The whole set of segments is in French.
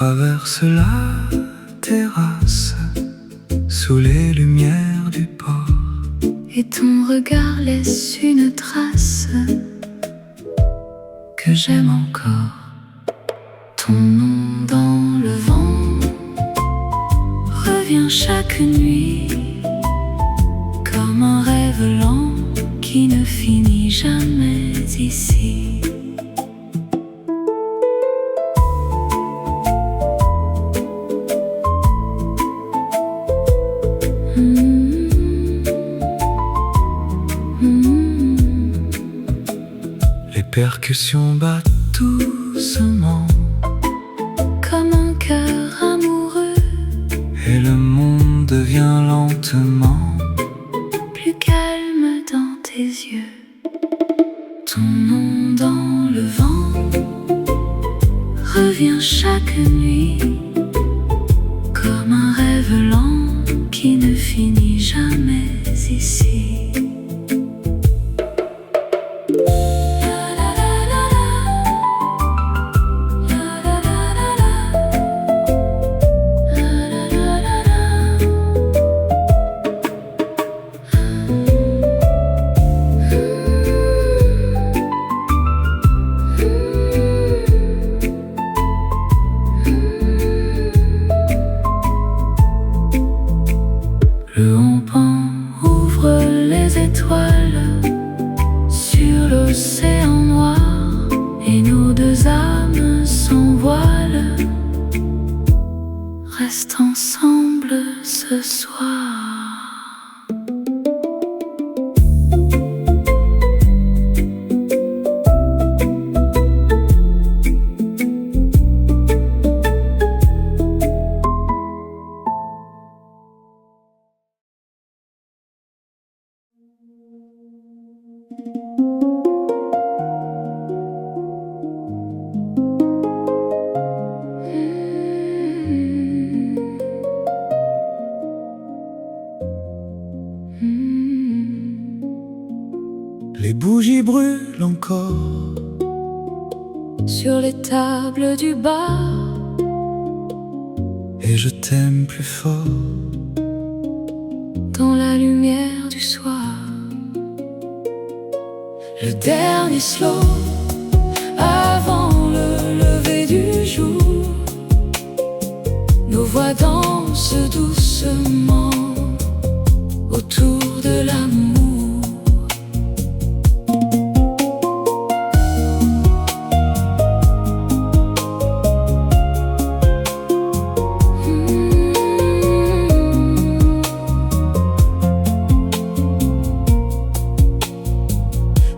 traverse la terrasse sous les lumières du port. Et ton regard laisse une trace que j'aime encore. Ton nom dans le vent revient chaque nuit comme un rêve lent qui ne finit jamais ici. Les percussions battent doucement Comme un cœur amoureux, et le monde devient lentement plus calme dans tes yeux. Ton nom dans le vent revient chaque nuit comme un rêve lent qui ne finit jamais ici. Le haut-vent ouvre les étoiles sur l'océan noir et nos deux âmes s'envolent. Reste ensemble ce soir. Les bougies brûlent encore Sur les tables du bar, et je t'aime plus fort. dans la lumière du soir. Le dernier slow avant le lever du jour. Nos voix dansent doucement autour de l'amour.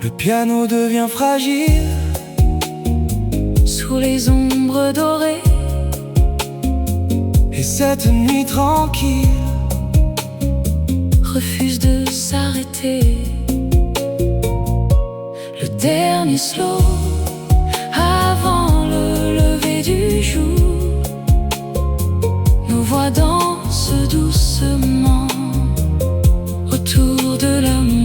Le piano devient fragile Sous les ombres dorées, et cette nuit tranquille refuse de s'arrêter. Le dernier slow avant le lever du jour. Nos voix dansent doucement autour de l'amour.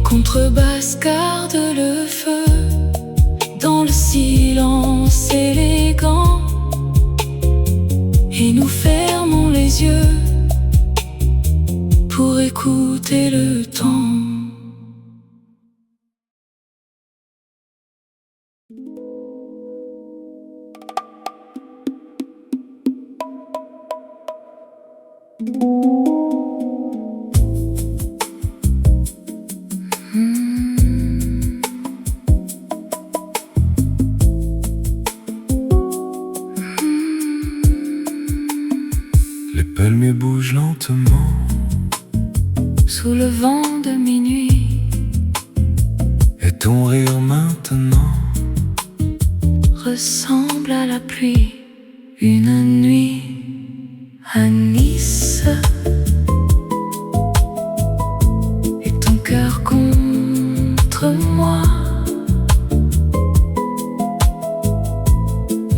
Contrebasse garde le feu dans le silence élégant, et nous fermons les yeux pour écouter le temps. Les palmiers bougent lentement Sous le vent de minuit, et ton rire maintenant ressemble à la pluie. Une nuit à Nice, et ton cœur contre moi.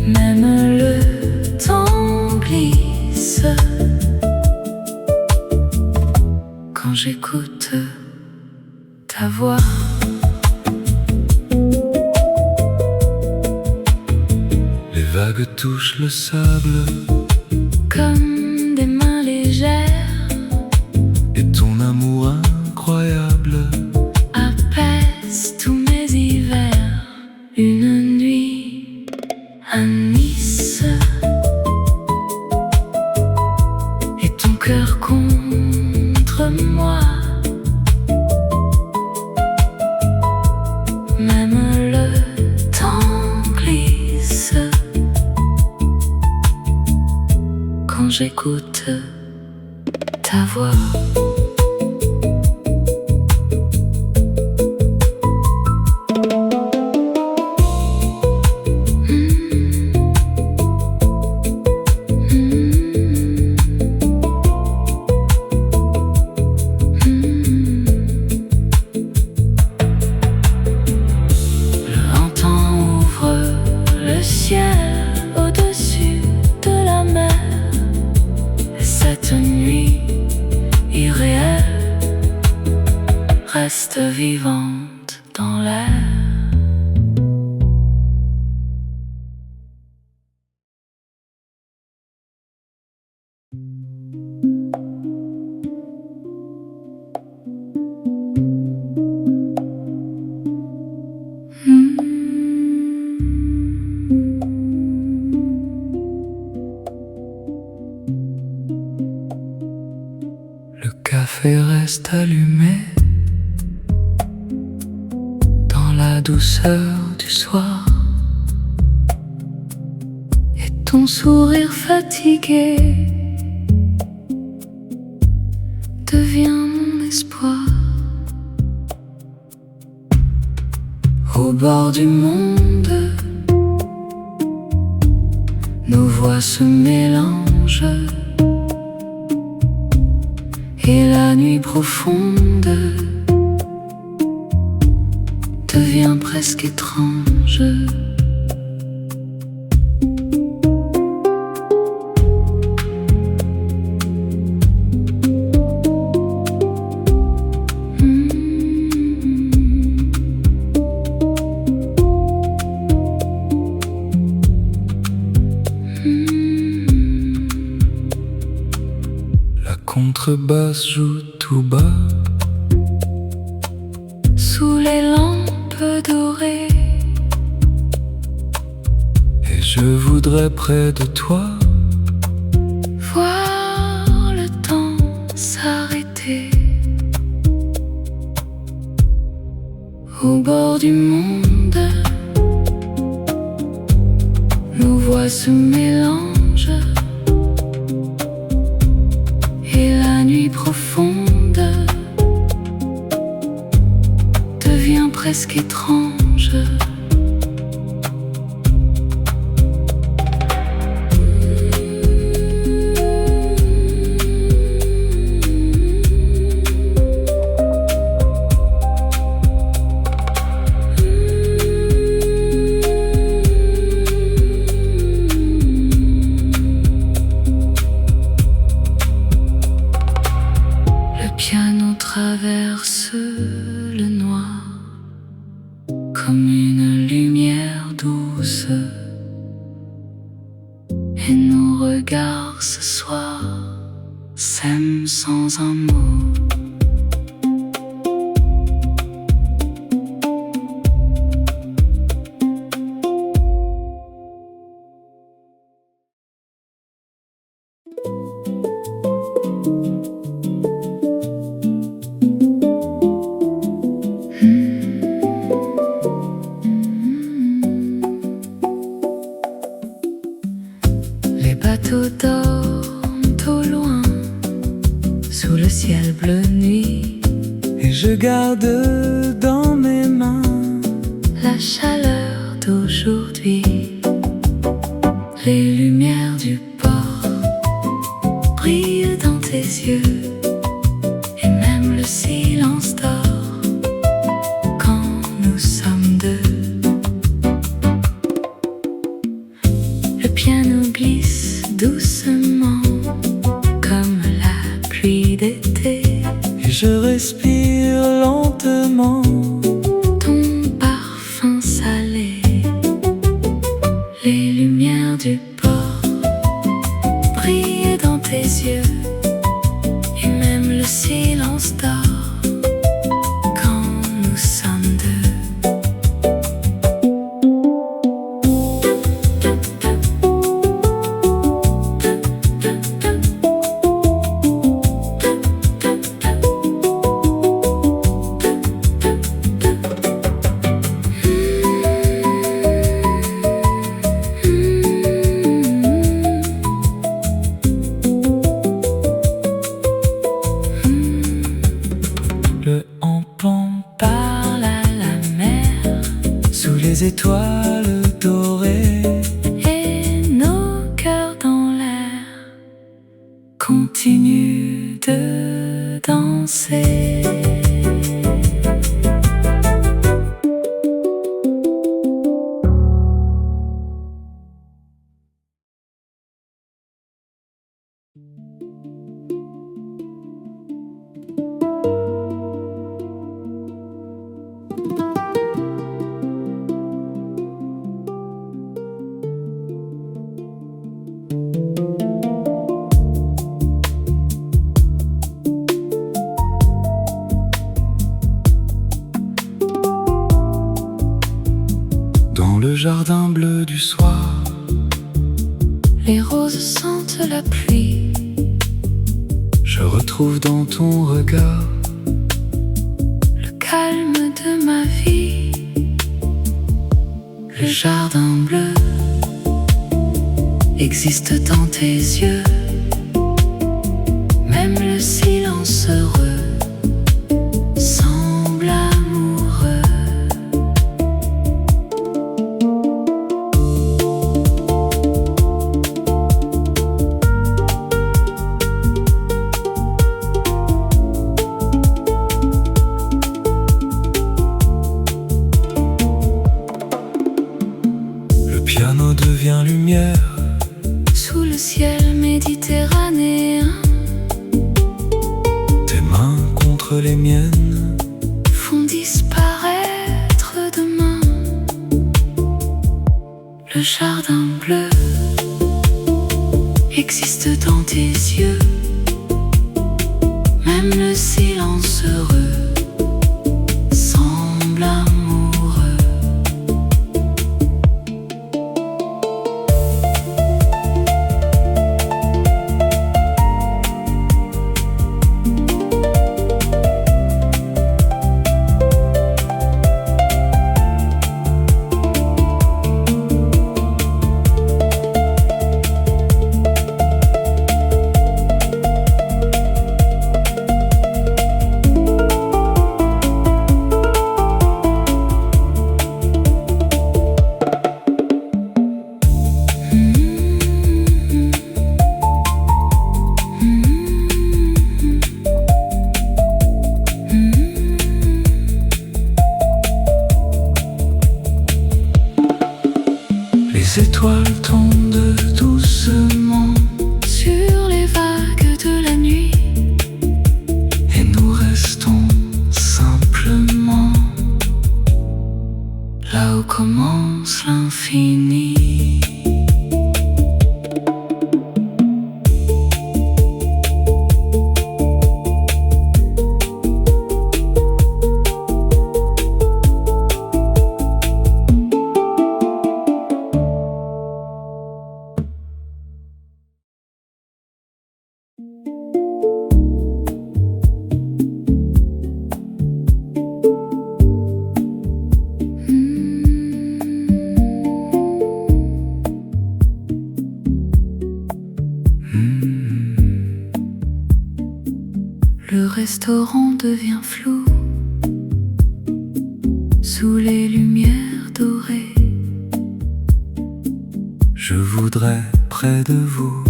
Même le temps glisse quand j'écoute ta voix. Les vagues touchent le sable Comme des mains légères et ton amour incroyable apaise tous mes hivers. Une nuit à Nice, et ton cœur contre moi. Même le temps glisse quand j'écoute ta voix. Au-dessus de la mer, et cette nuit irréelle reste vivante dans l'air. Le café reste allumé Dans la douceur du soir, et ton sourire fatigué devient mon espoir. Au bord du monde, nos voix se mélangent, et la nuit profonde devient presque étrange. La contrebasse joue tout bas Sous les lampes dorées, et je voudrais près de toi voir le temps s'arrêter. Au bord du monde, nos voix se mélangent, et la nuit profonde devient presque étrange. Le piano traverse le noir comme une lumière douce, et nos regards ce soir s'aiment sans un mot. Les bateaux dorment au loin sous le ciel bleu nuit, et je garde dans mes mains la chaleur d'aujourd'hui. yeux, et même le silence dort quand nous sommes deux. Le piano glisse doucement comme la pluie d'été, et je respire lentement ton parfum salé. Les lumières du port brillaient dans tes yeux, et même le silence dort quand nous sommes deux. Le hampon parle à la mer sous les étoiles dorées, Et nos cœurs dans l'air continuent de danser. dans le jardin bleu du soir. Les roses sentent la pluie, Je retrouve dans ton regard le calme de ma vie. Le jardin bleu existe dans tes yeux, même le silence heureux semble amoureux. Le piano devient lumière Sous le ciel méditerranéen, tes mains contre les miennes. font disparaître demain le jardin bleu existe dans tes yeux, même le silence heureux semble amoureux. Les étoiles tombent doucement Sur les vagues de la nuit, et nous restons simplement là où commence l'infini. Le restaurant devient flou sous les lumières dorées. Je voudrais près de vous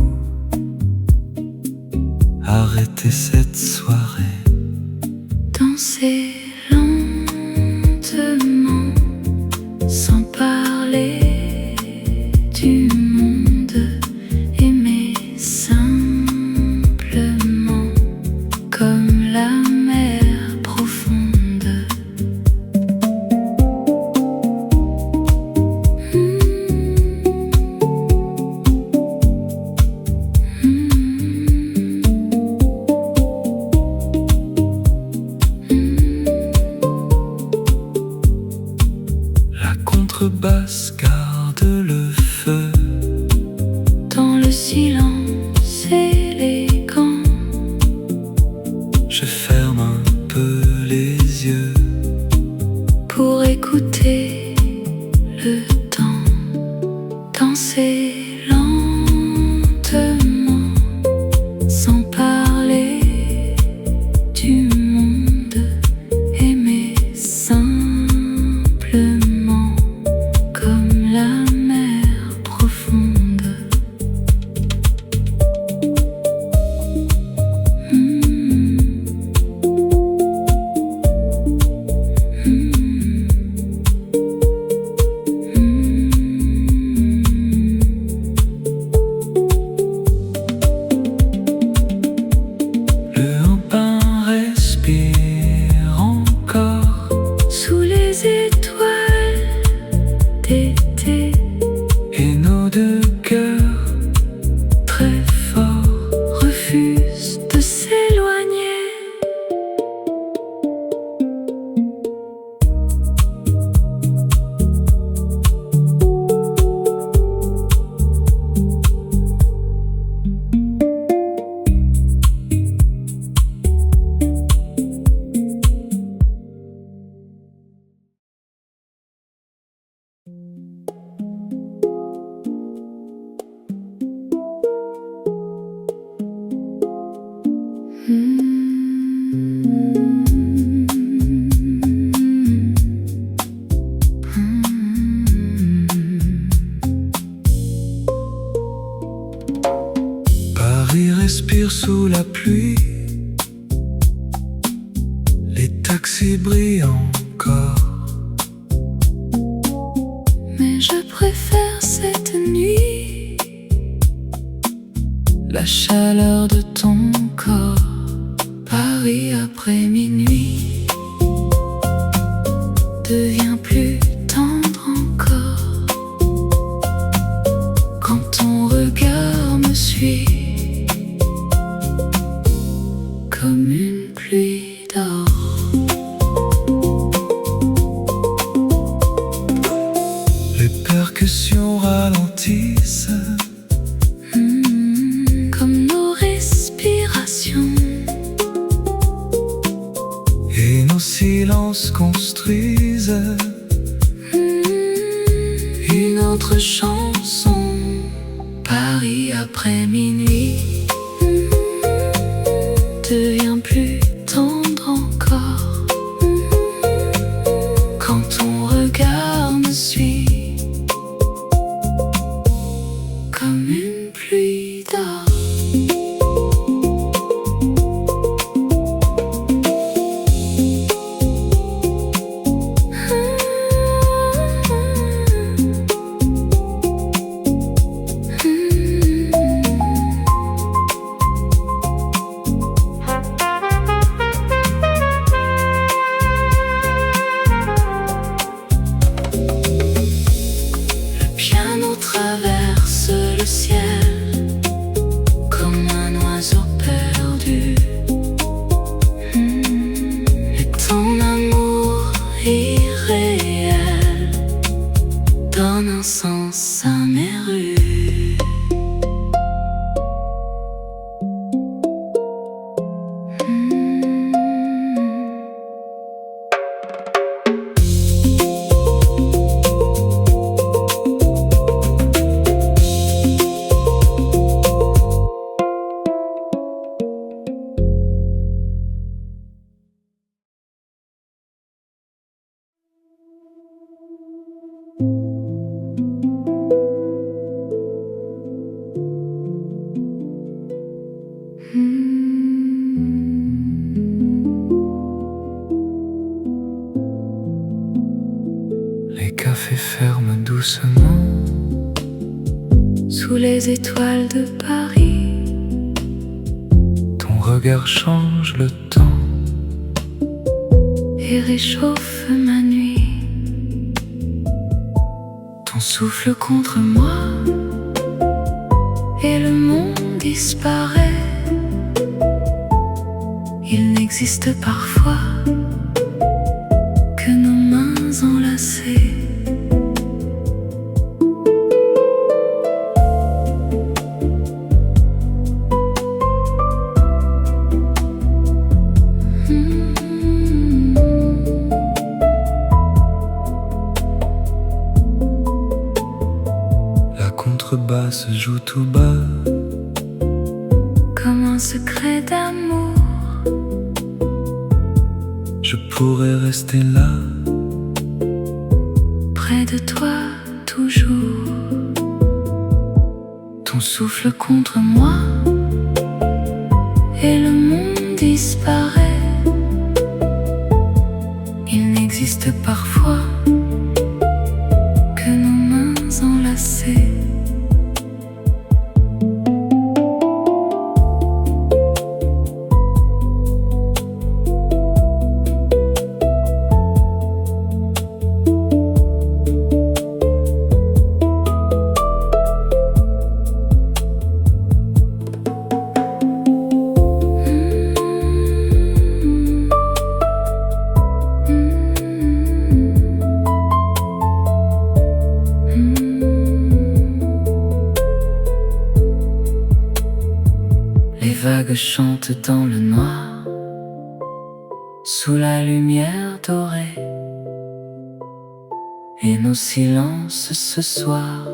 arrêter cette soirée. Danser lentement, sans parler du monde, aimer simplement, comme la mer profonde. La contrebasse garde le feu Dans le silence élégant, je ferme un peu les yeux pour écouter le temps. Danser lentement, sans parler du monde, aimer simplement, comme la mer profonde. Le hampin respire encore Sous les étoiles d'été, et nos deux cœurs très forts, refusent de s'éloigner. Paris respire sous la pluie, les taxis brillent encore. Mais je préfère cette nuit, la chaleur de ton corps. Paris après minuit devient plus tendre encore, quand ton regard me suit comme une pluie d'or. Les percussions ralentissent Comme nos respirations, et nos silences construisent une autre chanson. Paris après minuit devient plus tendre, les étoiles de Paris. Ton regard change le temps Et réchauffe ma nuit. Ton souffle contre moi et le monde disparaît. Il n'existe parfois que nos mains enlacées. La contrebasse joue tout bas Comme un secret d'amour. Je pourrais rester là Près de toi toujours. Ton souffle contre moi et le monde disparaît. Il n'existe parfois que nos mains enlacées. Les vagues chantent dans le noir, sous la lumière dorée. Et nos silences ce soir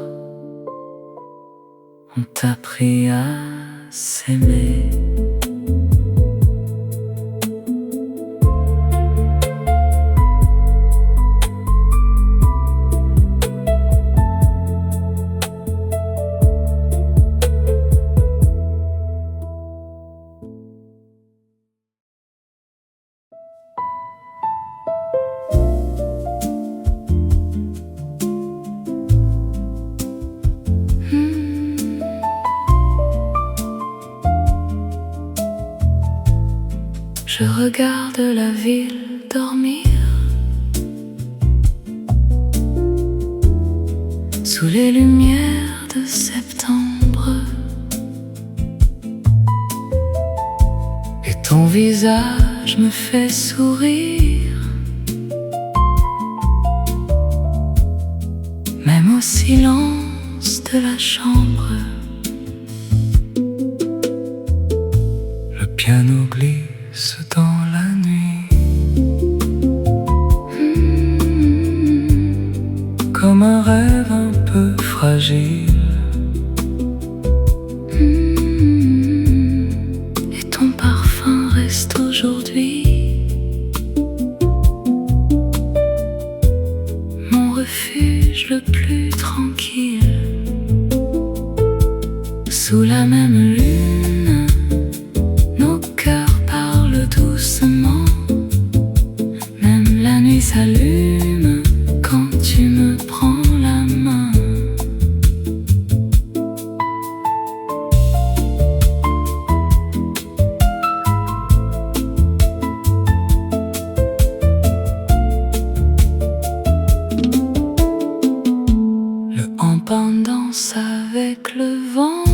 ont appris à s'aimer. Je regarde la ville dormir sous les lumières de septembre. Et ton visage me fait sourire, même au silence de la chambre. Le piano glisse dans la nuit comme un rêve un peu fragile. Et ton parfum reste aujourd'hui mon refuge le plus tranquille. Sous la même lune, nos cœurs parlent doucement. Même la nuit s'allume quand tu me prends la main. Le hampin danse avec le vent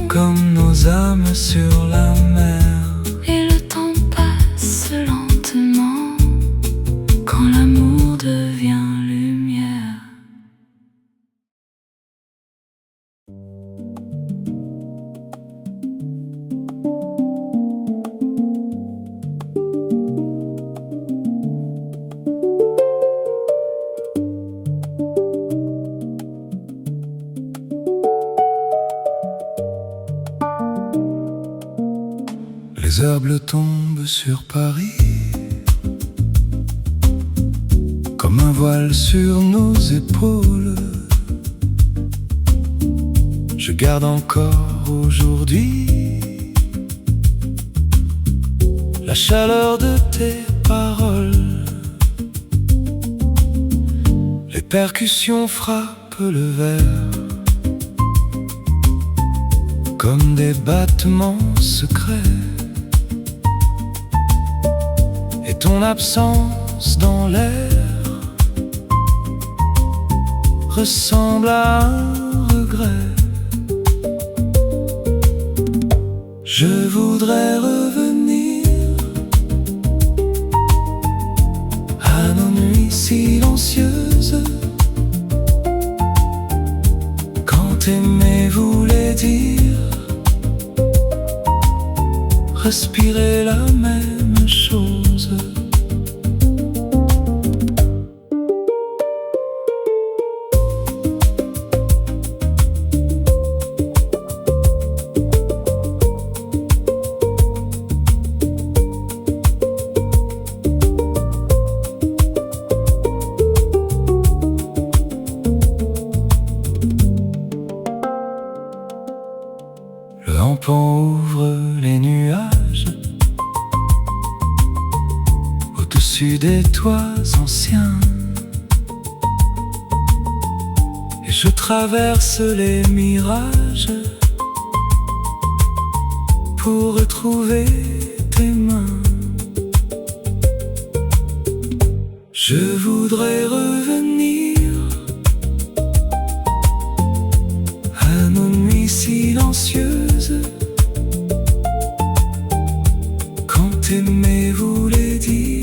Comme nos âmes sur la mer. et le temps passe lentement quand l'amour devient lumière. Les heures bleues tombent sur Paris comme un voile sur nos épaules. Je garde encore aujourd'hui la chaleur de tes paroles. Les percussions frappent le verre comme des battements secrets, et ton absence dans l'air ressemble à un regret. Je voudrais revenir à nos nuits silencieuses, quand aimer voulait dire respirer la même chose. Le hampon ouvre les nuages au-dessus des toits anciens, et je traverse les mirages pour retrouver tes mains. Je voudrais revenir à nos nuits silencieuses, quand aimer voulait dire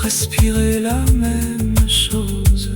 respirer la même chose.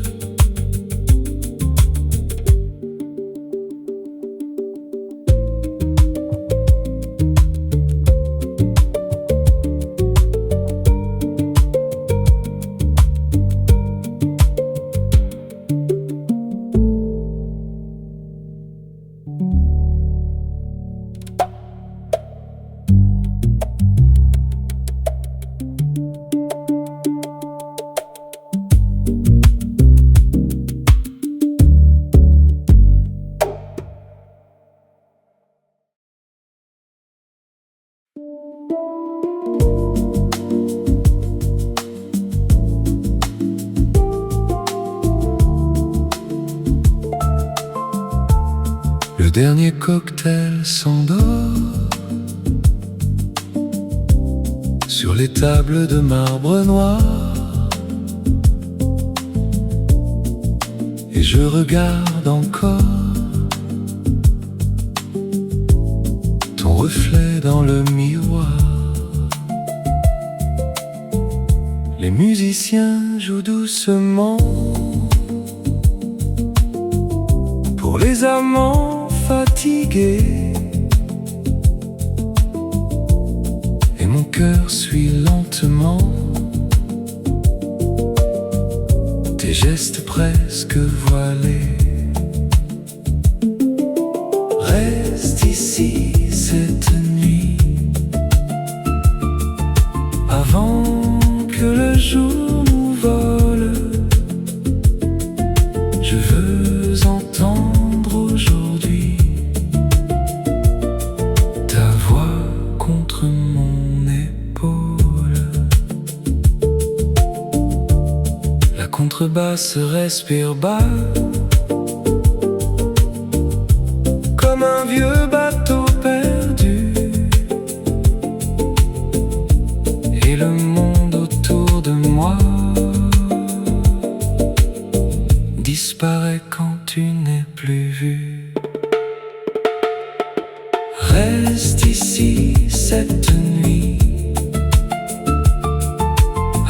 Le dernier cocktail s'endort sur les tables de marbre noir, et je regarde encore ton reflet dans le miroir. Les musiciens jouent doucement pour les amants fatigués, et mon cœur suit lentement tes gestes presque voilés. Reste ici cette nuit avant que le jour nous vole. Je veux entendre aujourd'hui ta voix contre mon épaule. La contrebasse respire bas, comme un vieux bateau perdu, et le monde autour de moi disparaît quand tu n'es plus vu. Reste ici cette nuit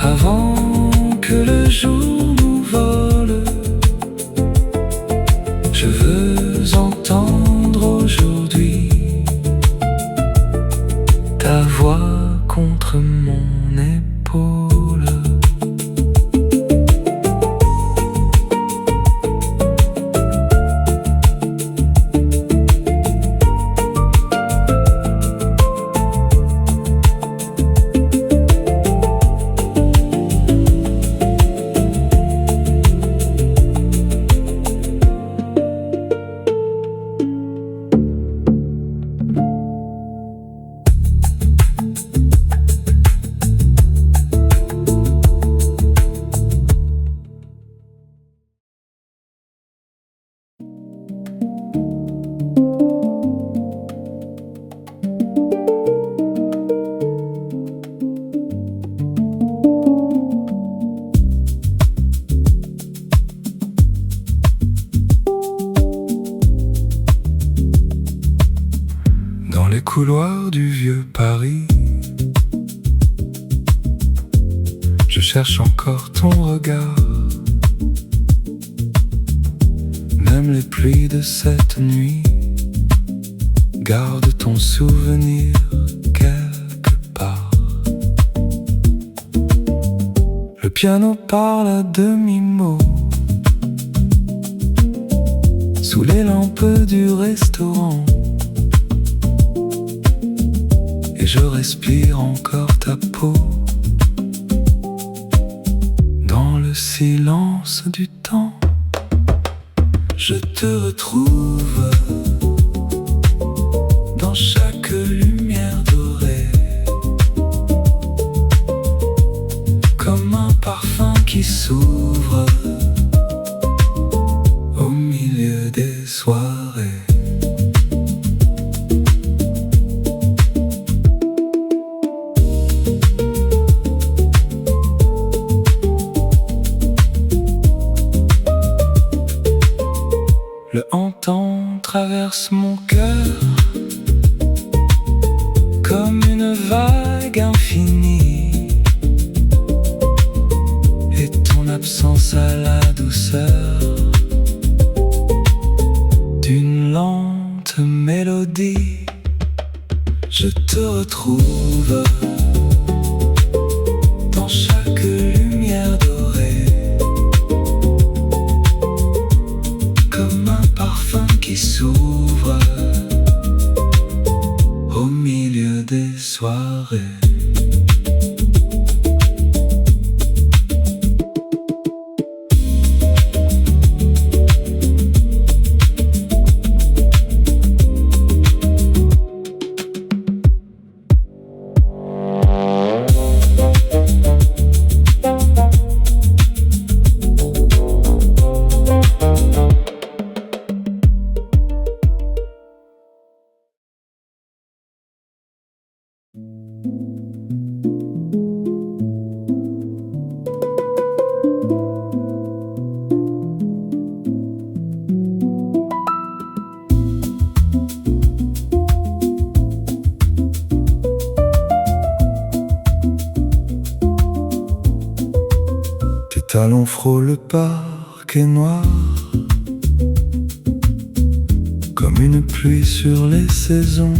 avant que le jour nous vole. Je veux entendre aujourd'hui ta voix contre mon épaule. les couloirs du vieux Paris, je cherche encore ton regard. Même les pluies de cette nuit gardent ton souvenir quelque part. Le piano parle à demi-mot sous les lampes du restaurant, et je respire encore ta peau dans le silence du temps. Je te retrouve dans chaque lumière dorée, comme un parfum qui s'ouvre au milieu des soirées. Le hantan traverse mon cœur comme une vague infinie, et ton absence a la douceur d'une lente mélodie. Je te retrouve dans chaque lumière dorée, comme un parfum qui s'ouvre au milieu des soirées. Tes talons frôlent le parquet noir, comme une pluie sur les saisons.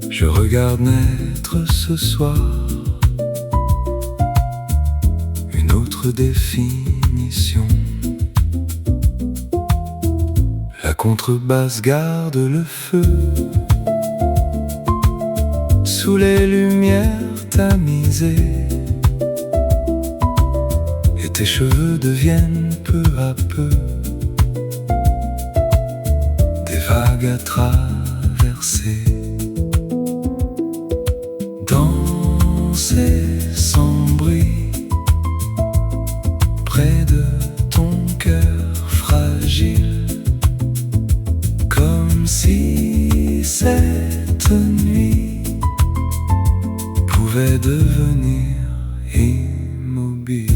Je regarde naître ce soir une autre définition. La contrebasse garde le feu sous les lumières tamisées, et tes cheveux deviennent peu à peu des vagues à traverser. Danser sans bruit près de ton cœur fragile, comme si cette nuit pouvait devenir immobile.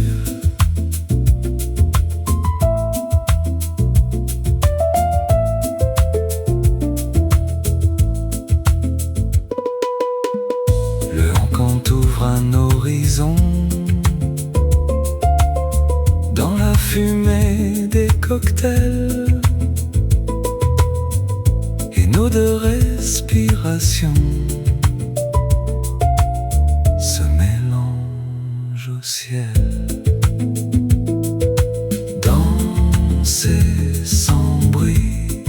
Le quand ouvre un horizon dans la fumée des cocktails, et nos deux respirations se mélangent au ciel. Danser sans bruit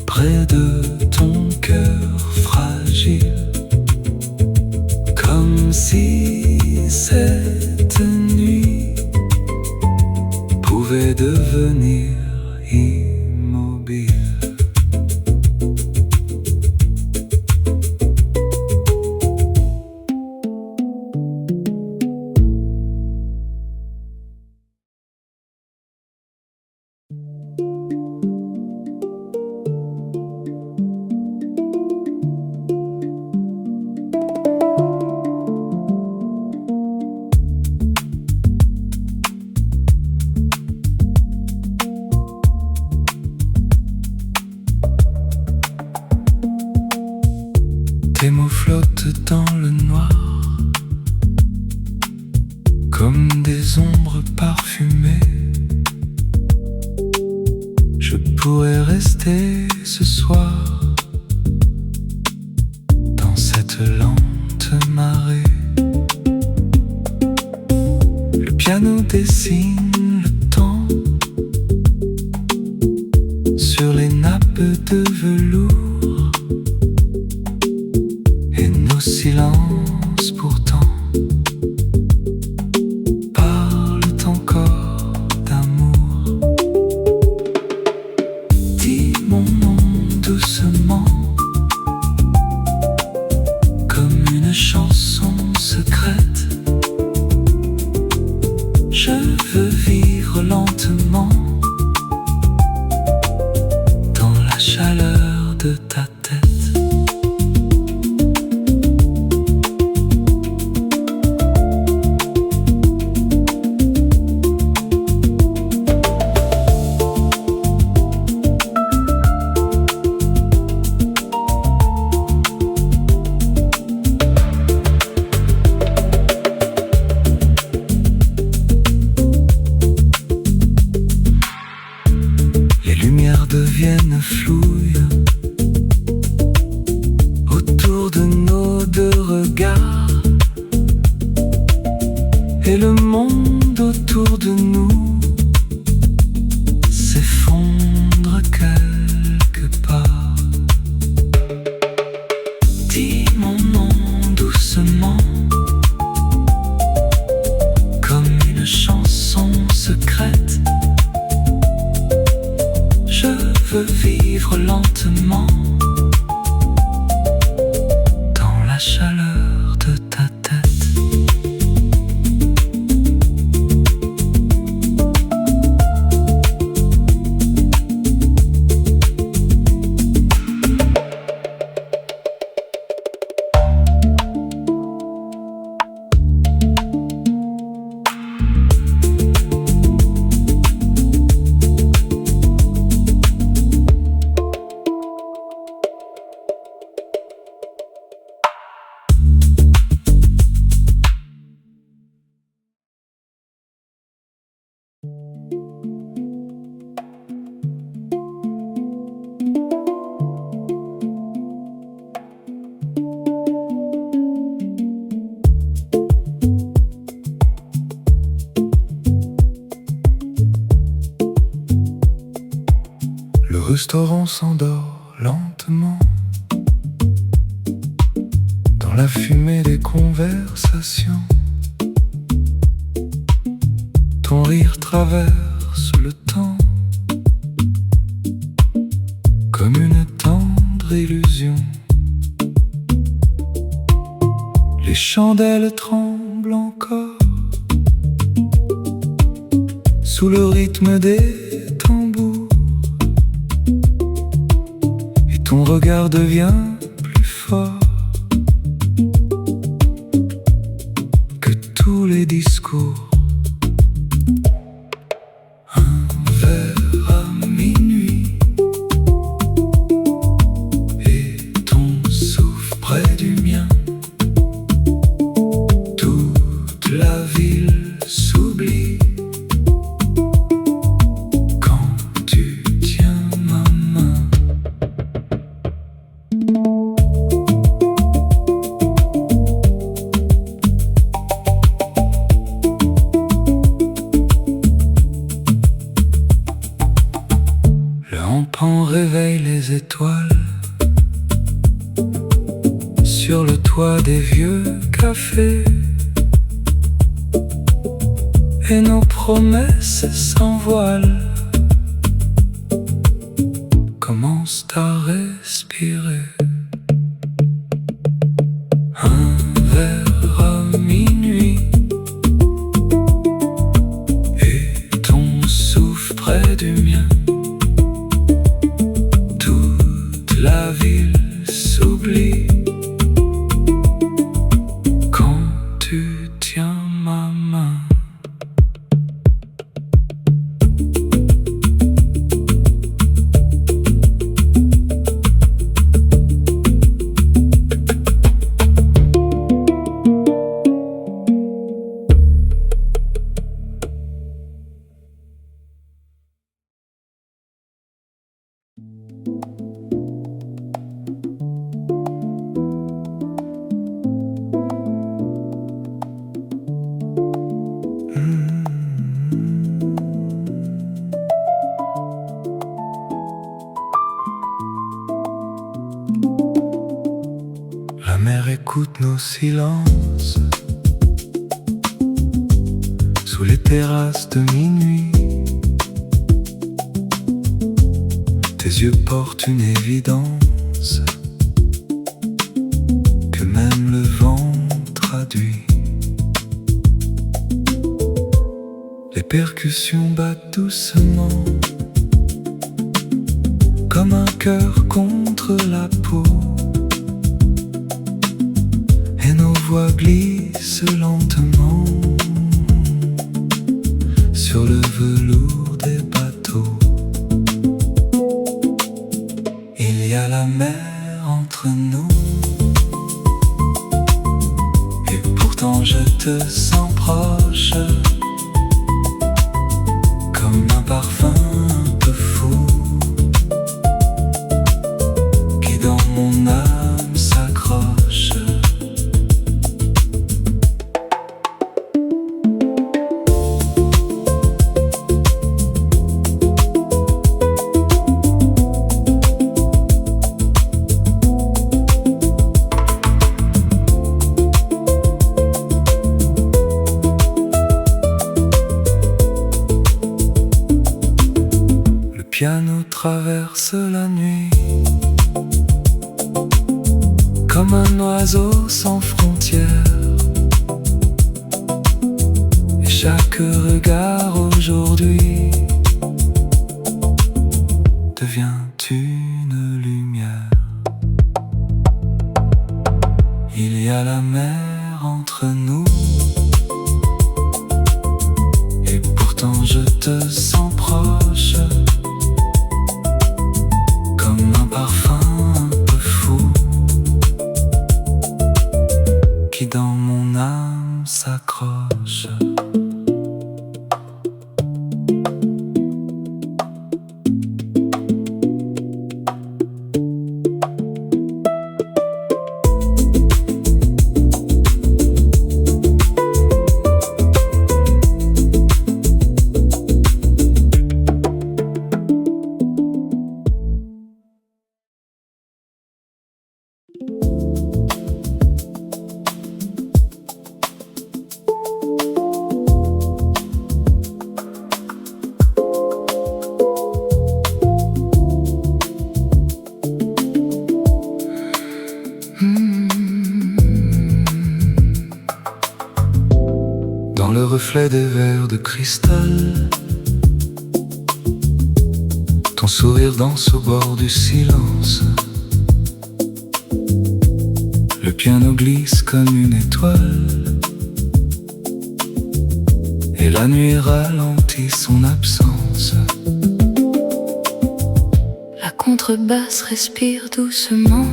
près de ton cœur fragile, comme si cette nuit pouvait devenir immobile. pourrait rester ce soir dans cette lente marée. Le piano dessine le temps sur les nappes de velours, et nos silences pourtant parlent encore d'amour. Dis mon nom doucement, comme une chanson secrète. Je veux vivre lentement dans la chaleur de ta tête. Les lumières deviennent floues autour de nos deux regards, et le monde autour de nous s'effondre quelque part. Dis mon nom doucement, comme une chanson secrète. Je veux vivre lentement dans la chaleur de ta tête. Le restaurant s'endort lentement dans la fumée des conversations. Ton rire traverse le temps comme une tendre illusion. Les chandelles tremblent encore sous le rythme des tambours, et ton regard devient plus fort que tous les discours. Un verre à minuit et ton souffle près du mien. Toute la ville s'oublie quand tu tiens ma main. Le hampan réveille les étoiles sur le toit des vieux cafés, et nos promesses s'envolent, commencent à respirer. Un verre à minuit et ton souffle près du mien. Toute la ville s'oublie quand tu tiens ma main. mer écoute nos silences. Sous les terrasses de minuit, tes yeux portent une évidence que même le vent traduit. Les percussions battent doucement comme un cœur contre la peau, et nos voix glissent lentement sur le velours des bateaux. Il y a la mer entre nous, et pourtant je te sens proche, comme un parfum un peu fou qui dans mon âme s'accroche. Le piano traverse la nuit comme un oiseau sans frontières, et chaque regard aujourd'hui devient une lumière. Il y a la mer entre nous, et pourtant je te sens proche, comme un parfum un peu fou qui dans mon âme s'accroche. Dans le reflet des verres de cristal, ton sourire danse au bord du silence. Le piano glisse comme une étoile, et la nuit ralentit son absence. La contrebasse respire doucement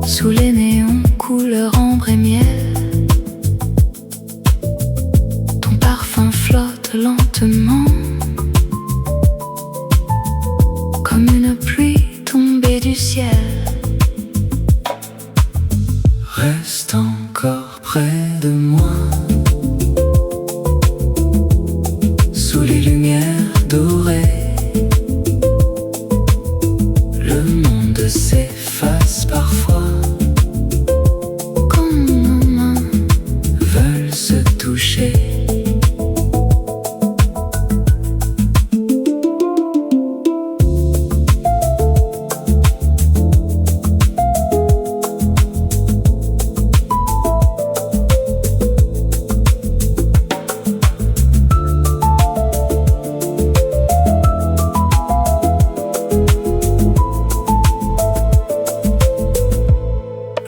sous les néons couleur ambre et miel. Ton parfum flotte lentement comme une pluie tombée du ciel. Reste encore près de moi, sous les lumières dorées. Le monde s'efface parfois Quand nos mains veulent se toucher.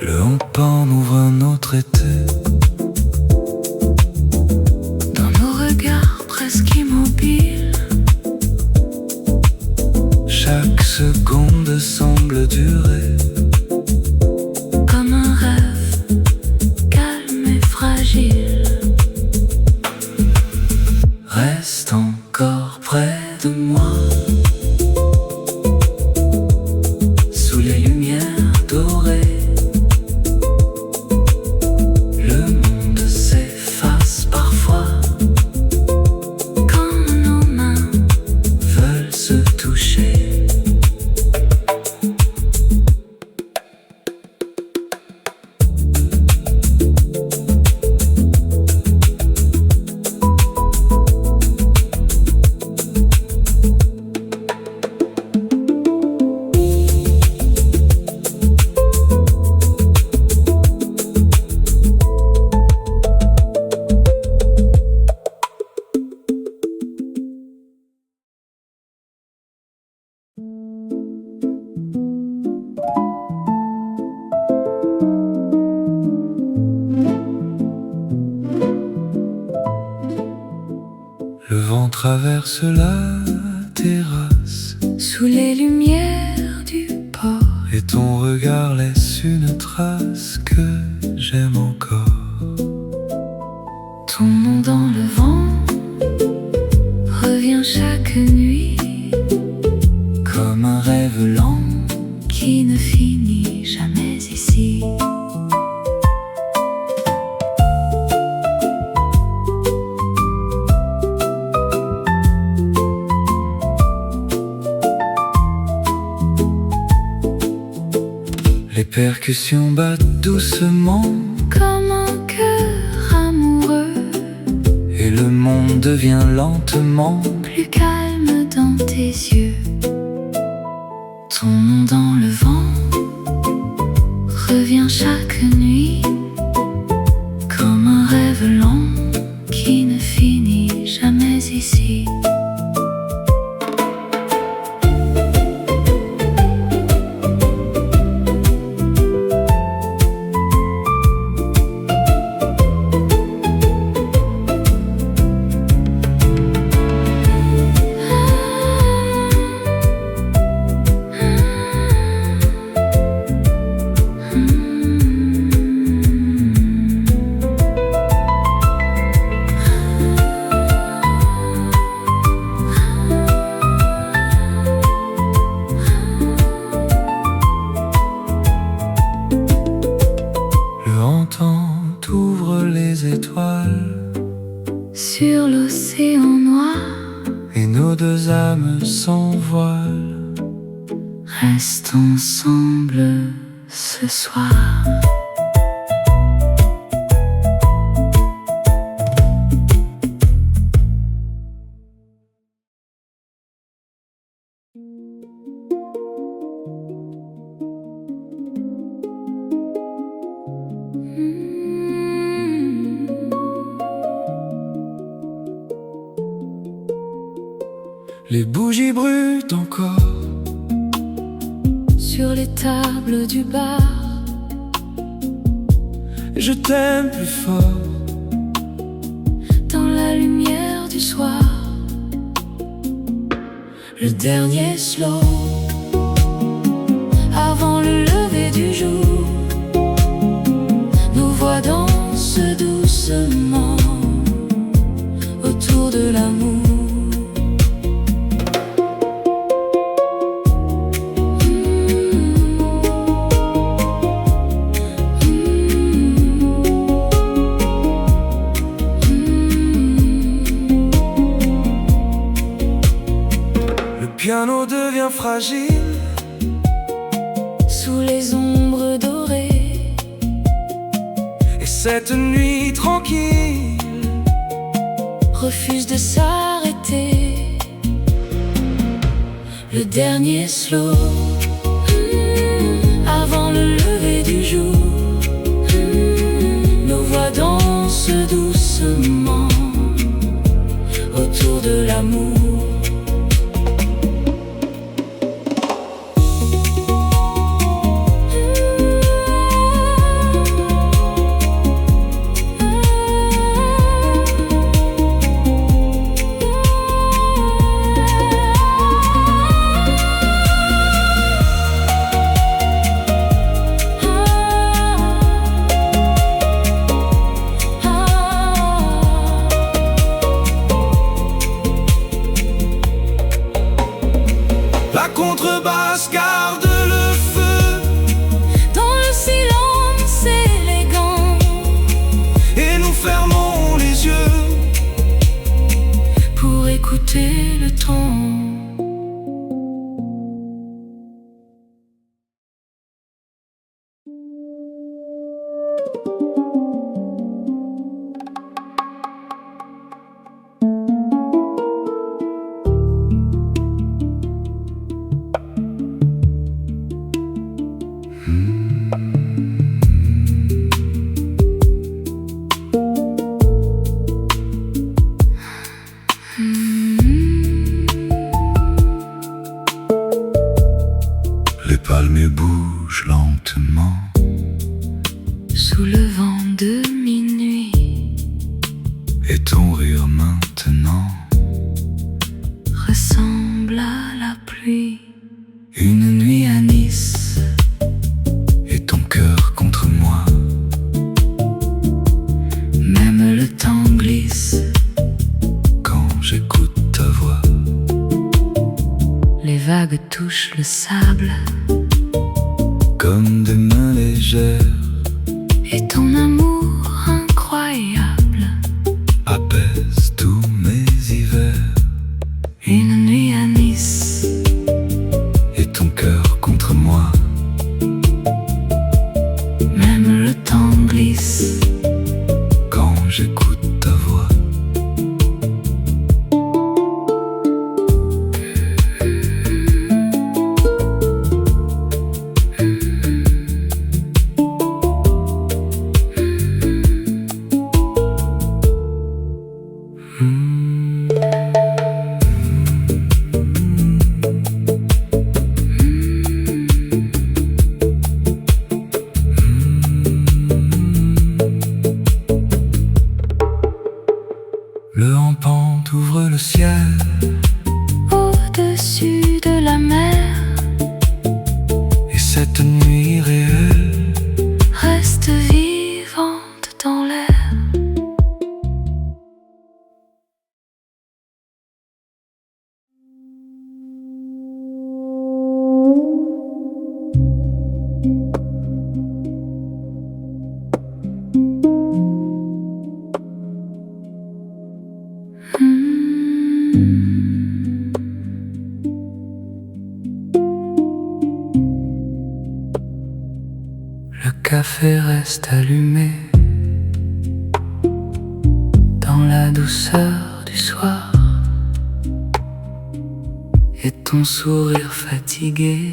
Le hampan ouvre un autre été, dans nos regards presque immobiles. chaque seconde semble durer. Comme un rêve calme et fragile. Reste encore près de moi, sous les lumières dorées. Le monde s'efface parfois Quand nos mains veulent se toucher. traverse la terrasse sous les lumières du port. et ton regard laisse une trace que j'aime encore. Ton nom dans le vent revient chaque nuit Comme un rêve lent, qui ne finit jamais ici. les percussions battent doucement Comme un cœur amoureux, et le monde devient lentement plus calme dans tes yeux. Ton nom dans le vent revient chaque nuit comme un rêve lent qui ne finit jamais ici. T'ouvre les étoiles Sur l'océan noir, et nos deux âmes s'envolent. reste ensemble ce soir. Les bougies brûlent encore Sur les tables du bar, je t'aime plus fort. dans la lumière du soir, le dernier slow avant le lever du jour. Nos voix dansent doucement autour de l'amour. Le piano devient fragile Sous les ombres dorées, et cette nuit tranquille refuse de s'arrêter. Le dernier slow avant le lever du jour. Nos voix dansent doucement autour de l'amour. La contrebasse garde le feu Dans le silence élégant, et nous fermons les yeux pour écouter le temps. Les palmiers bougent lentement Sous le vent de minuit, et ton rire maintenant pluie. Une nuit à Nice, et ton cœur contre moi. même le temps glisse. Quand j'écoute ta voix, Les vagues touchent le sable, comme des mains légères, et ton amour incroyable apaise tous mes hivers. Une nuit à Nice, Et ton cœur contre moi. même le temps glisse. Quand j'écoute ta voix, le en pente ouvre le ciel. Au-dessus de la mer, Et cette nuit réelle, reste vivante dans l'air. le café reste allumé Dans la douceur du soir, et ton sourire fatigué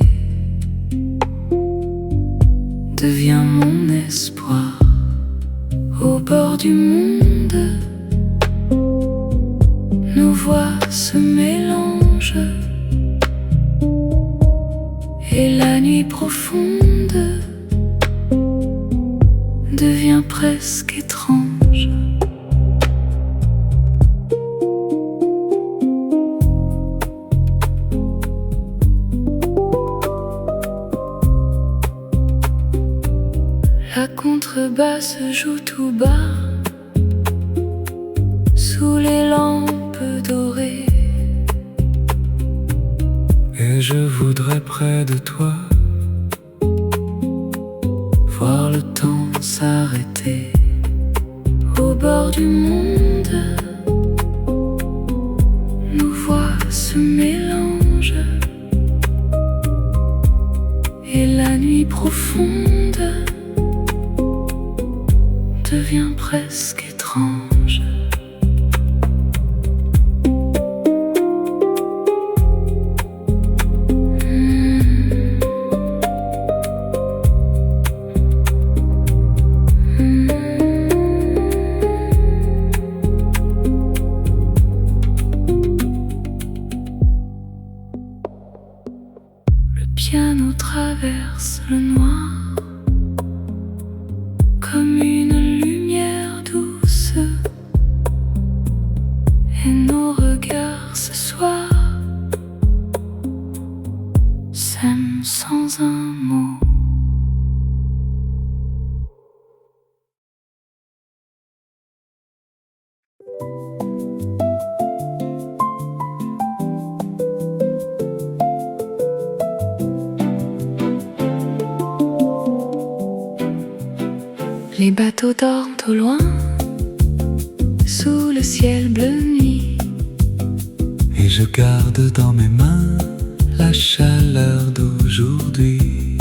devient mon espoir. Au bord du monde, nos voix se mélangent, et la nuit profonde devient presque étrange. La contrebasse joue tout bas sous les lampes dorées. Et je voudrais près de toi Voir le temps s'arrêter. Au bord du monde, nos voix se mélangent, et la nuit profonde devient presque étrange. Le piano traverse le noir comme une lumière douce, et nos regards ce soir s'aiment sans un mot. Les bateaux dorment au loin, sous le ciel bleu nuit. Et je garde dans mes mains la chaleur d'aujourd'hui.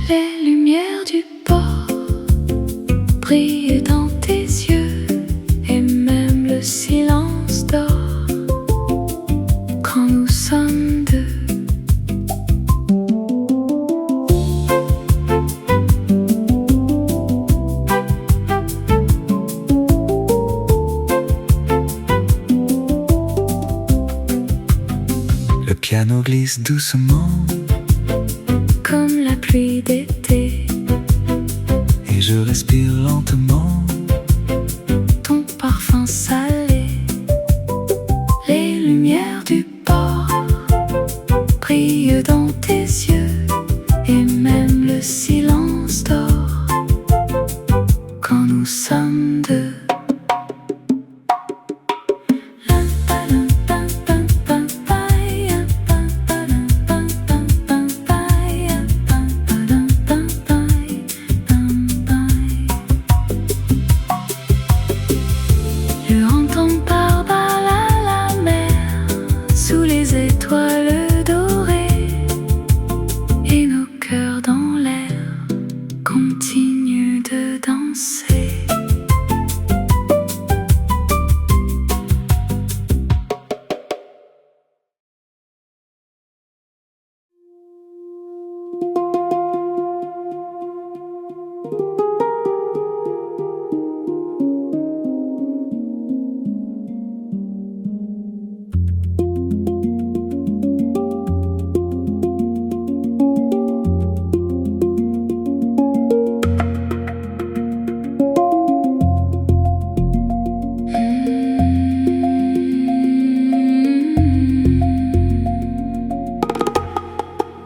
Les lumières du port brillent dans tes yeux, et même le silence dort quand nous sommes deux. Le piano glisse doucement, Comme la pluie d'été, et je respire lentement ton parfum salé. Les lumières du port étoiles dorées et nos cœurs dans l'air continuent de danser.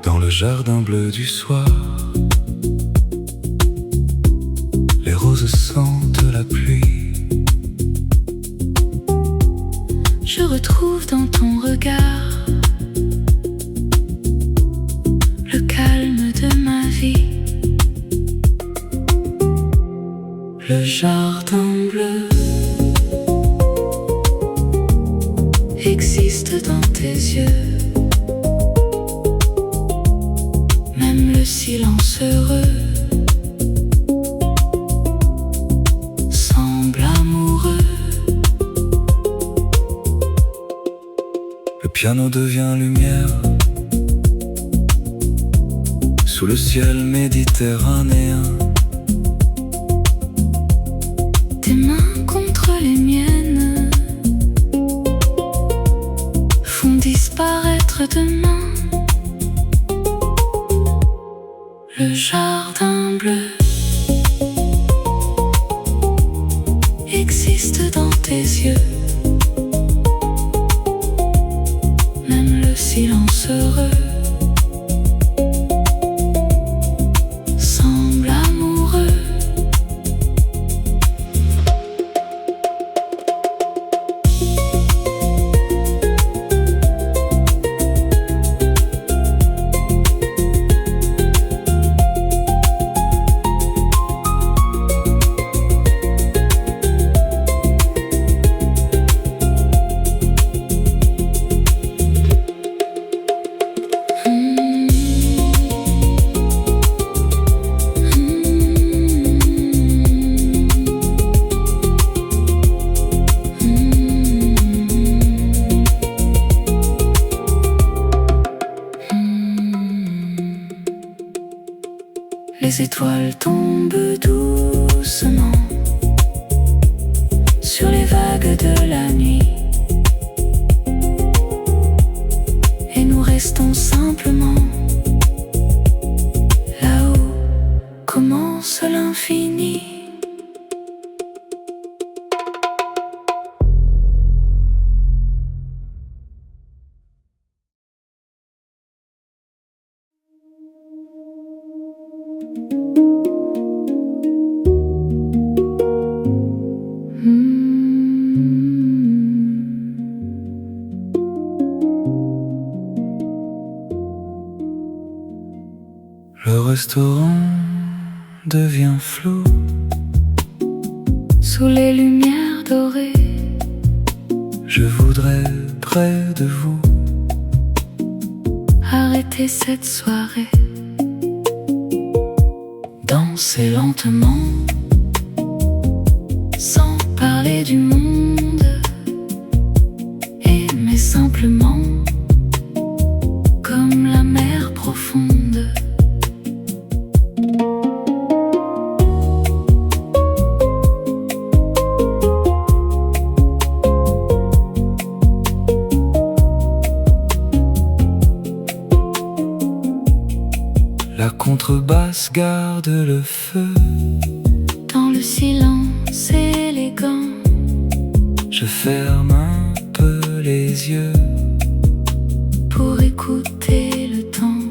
Dans le jardin bleu du soir, les roses sentent la pluie. Je retrouve dans ton regard le calme de ma vie. Le jardin bleu existe dans tes yeux. Même le silence heureux semble amoureux. Le piano devient lumière sous le ciel méditerranéen. Tes mains contre les miennes font disparaître demain. Le jardin bleu existe dans tes yeux. Même le silence heureux semble amoureux. Les étoiles tombent doucement sur les vagues de la nuit, et nous restons simplement là-haut commence l'infini. Le restaurant devient flou Sous les lumières dorées, je voudrais près de vous arrêter cette soirée, danser lentement, sans parler du monde, aimer simplement, comme la mer profonde. La contrebasse garde le feu. Dans le silence élégant, Je ferme un peu les yeux pour écouter le temps,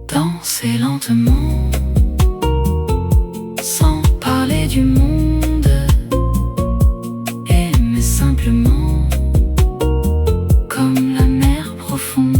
danser lentement, sans parler du monde, aimer simplement, comme la mer profonde.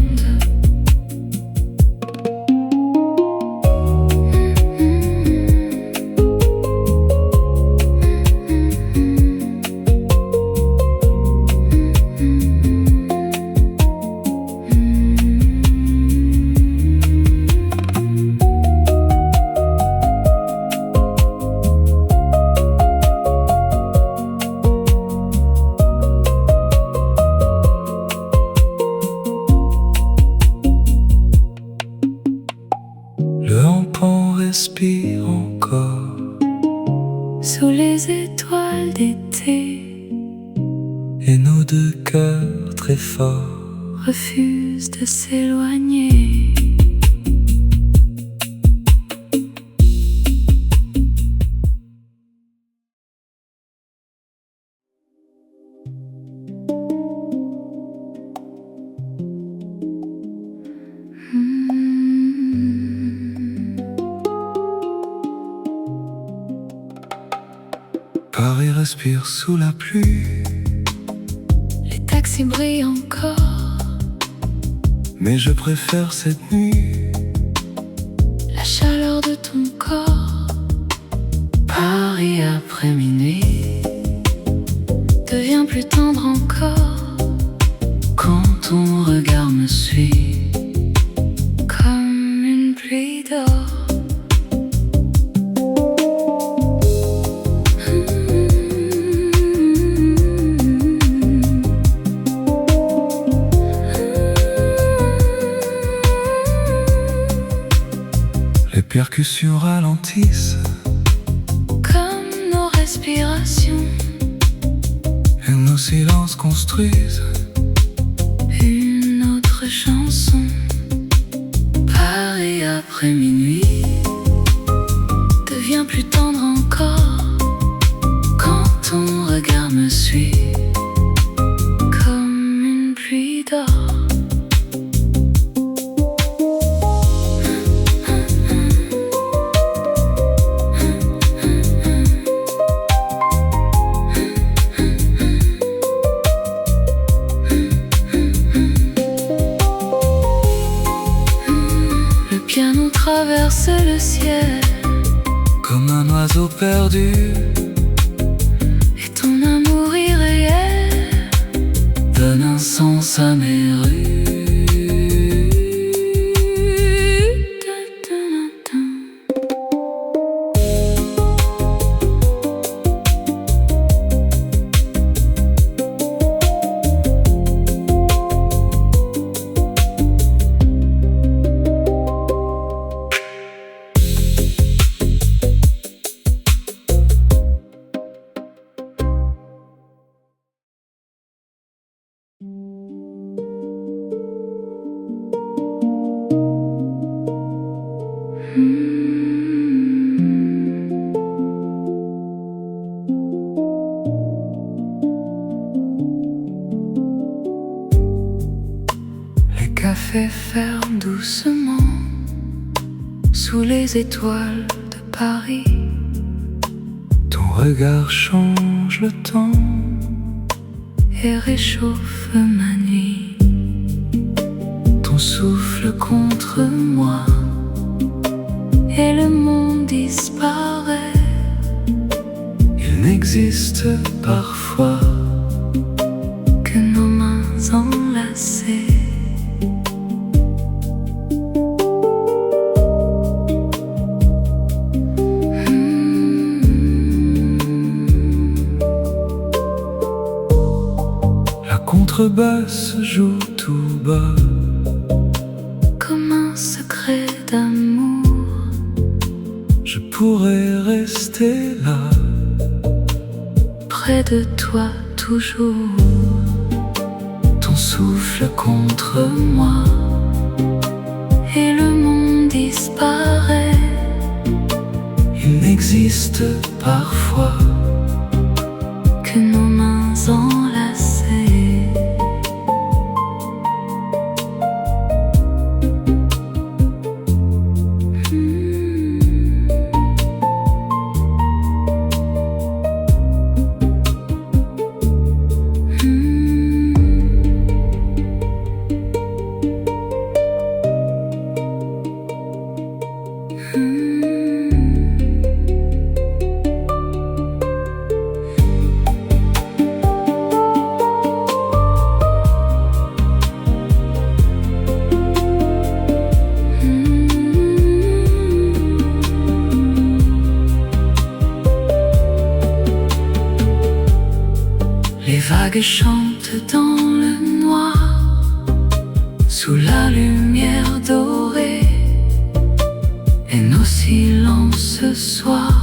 fort refuse de s'éloigner. Paris respire sous la pluie, Les taxis brillent encore, mais je préfère cette nuit. la chaleur de ton corps. Paris après minuit devient plus tendre encore quand ton regard me suit comme une pluie d'or. Les percussions ralentissent Comme nos respirations, et nos silences construisent une autre chanson. Paris après minuit devient plus tendre encore quand ton regard me suit comme une pluie d'or. Le piano traverse le ciel comme un oiseau perdu. et ton amour irréel Donne un sens à mes rues. Les cafés ferment doucement sous les étoiles de Paris. Ton regard change le temps Et réchauffe ma nuit. ton souffle Contre moi et le monde disparaît. il n'existe parfois Que nos mains enlacées la contrebasse joue tout bas. comme un secret d'amour. Je pourrais rester là Près de toi toujours, ton souffle contre moi et le monde disparaît. il n'existe parfois Que nos mains enlacées Les vagues chantent dans le noir sous la lumière dorée. Et nos silences ce soir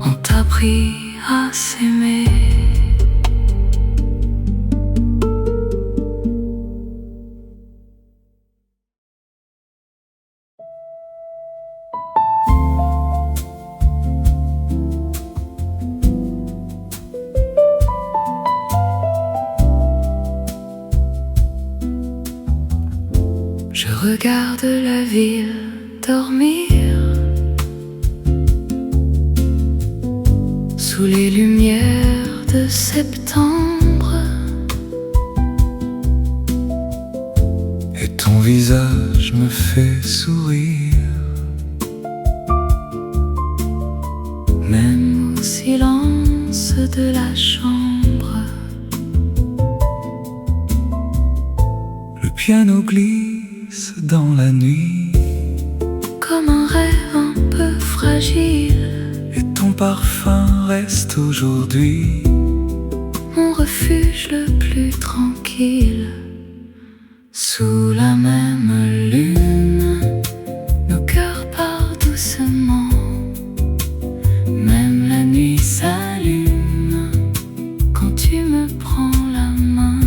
ont appris à s'aimer. regarde la ville dormir sous les lumières de septembre, et ton visage me fait sourire, même au silence de la chambre. Le piano glisse dans la nuit, Comme un rêve un peu fragile, et ton parfum reste aujourd'hui mon refuge le plus tranquille. Sous la même lune, nos cœurs partent doucement, même la nuit s'allume quand tu me prends la main.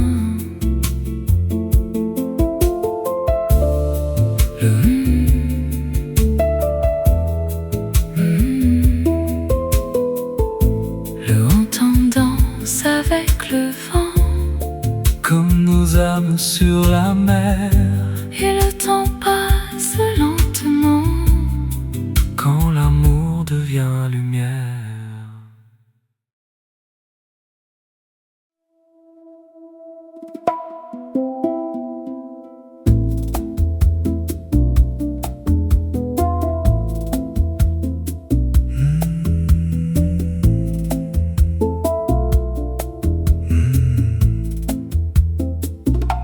Le haut en danse avec le vent, comme nos âmes sur la mer, et le temps passe lentement quand l'amour devient lumière.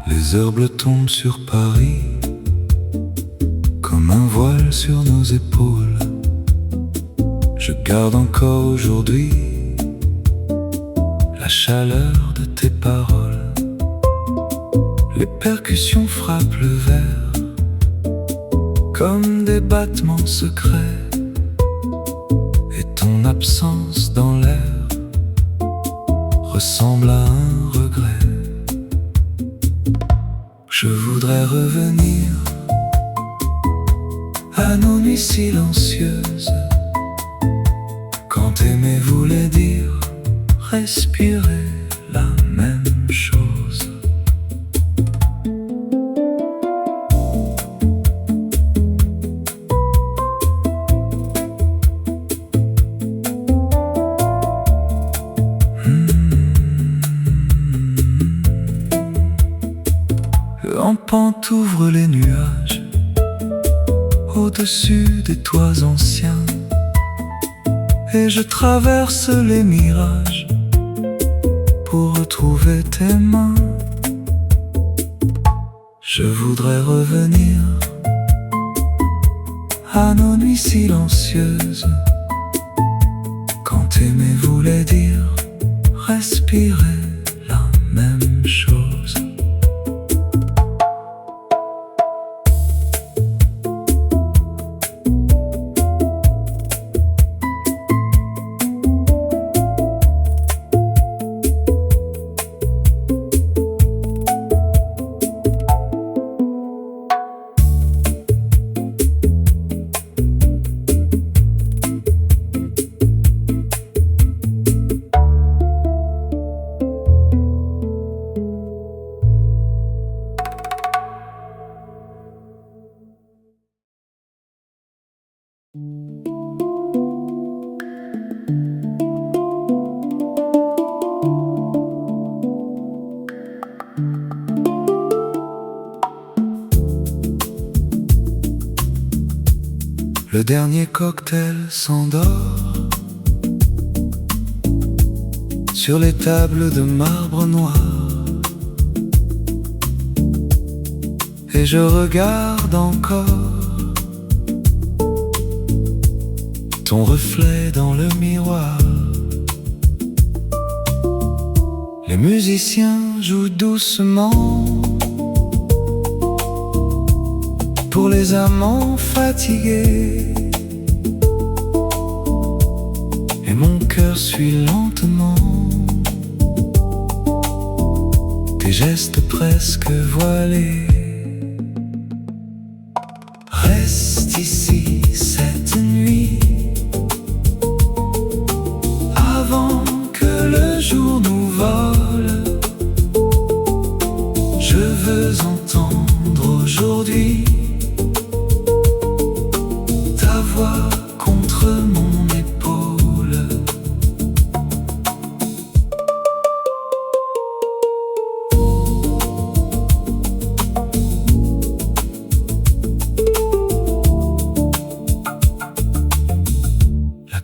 Les heures bleues tombent sur Paris comme un voile sur nos épaules. Je garde encore aujourd'hui la chaleur de tes paroles. Les percussions frappent le verre comme des battements secrets, et ton absence dans l'air ressemble à un regret. Je voudrais revenir à nos nuits silencieuses, quand aimer voulait dire respirer la même chose. Le hampant ouvre les nuages au-dessus des toits anciens, et je traverse les mirages pour retrouver tes mains. Je voudrais revenir à nos nuits silencieuses, quand aimer voulait dire respirer la même chose. Le dernier cocktail s'endort sur les tables de marbre noir, et je regarde encore ton reflet dans le miroir. Les musiciens jouent doucement pour les amants fatigués, et mon cœur suit lentement tes gestes presque voilés. Reste ici cette nuit avant que le jour nous vole. Je veux entendre aujourd'hui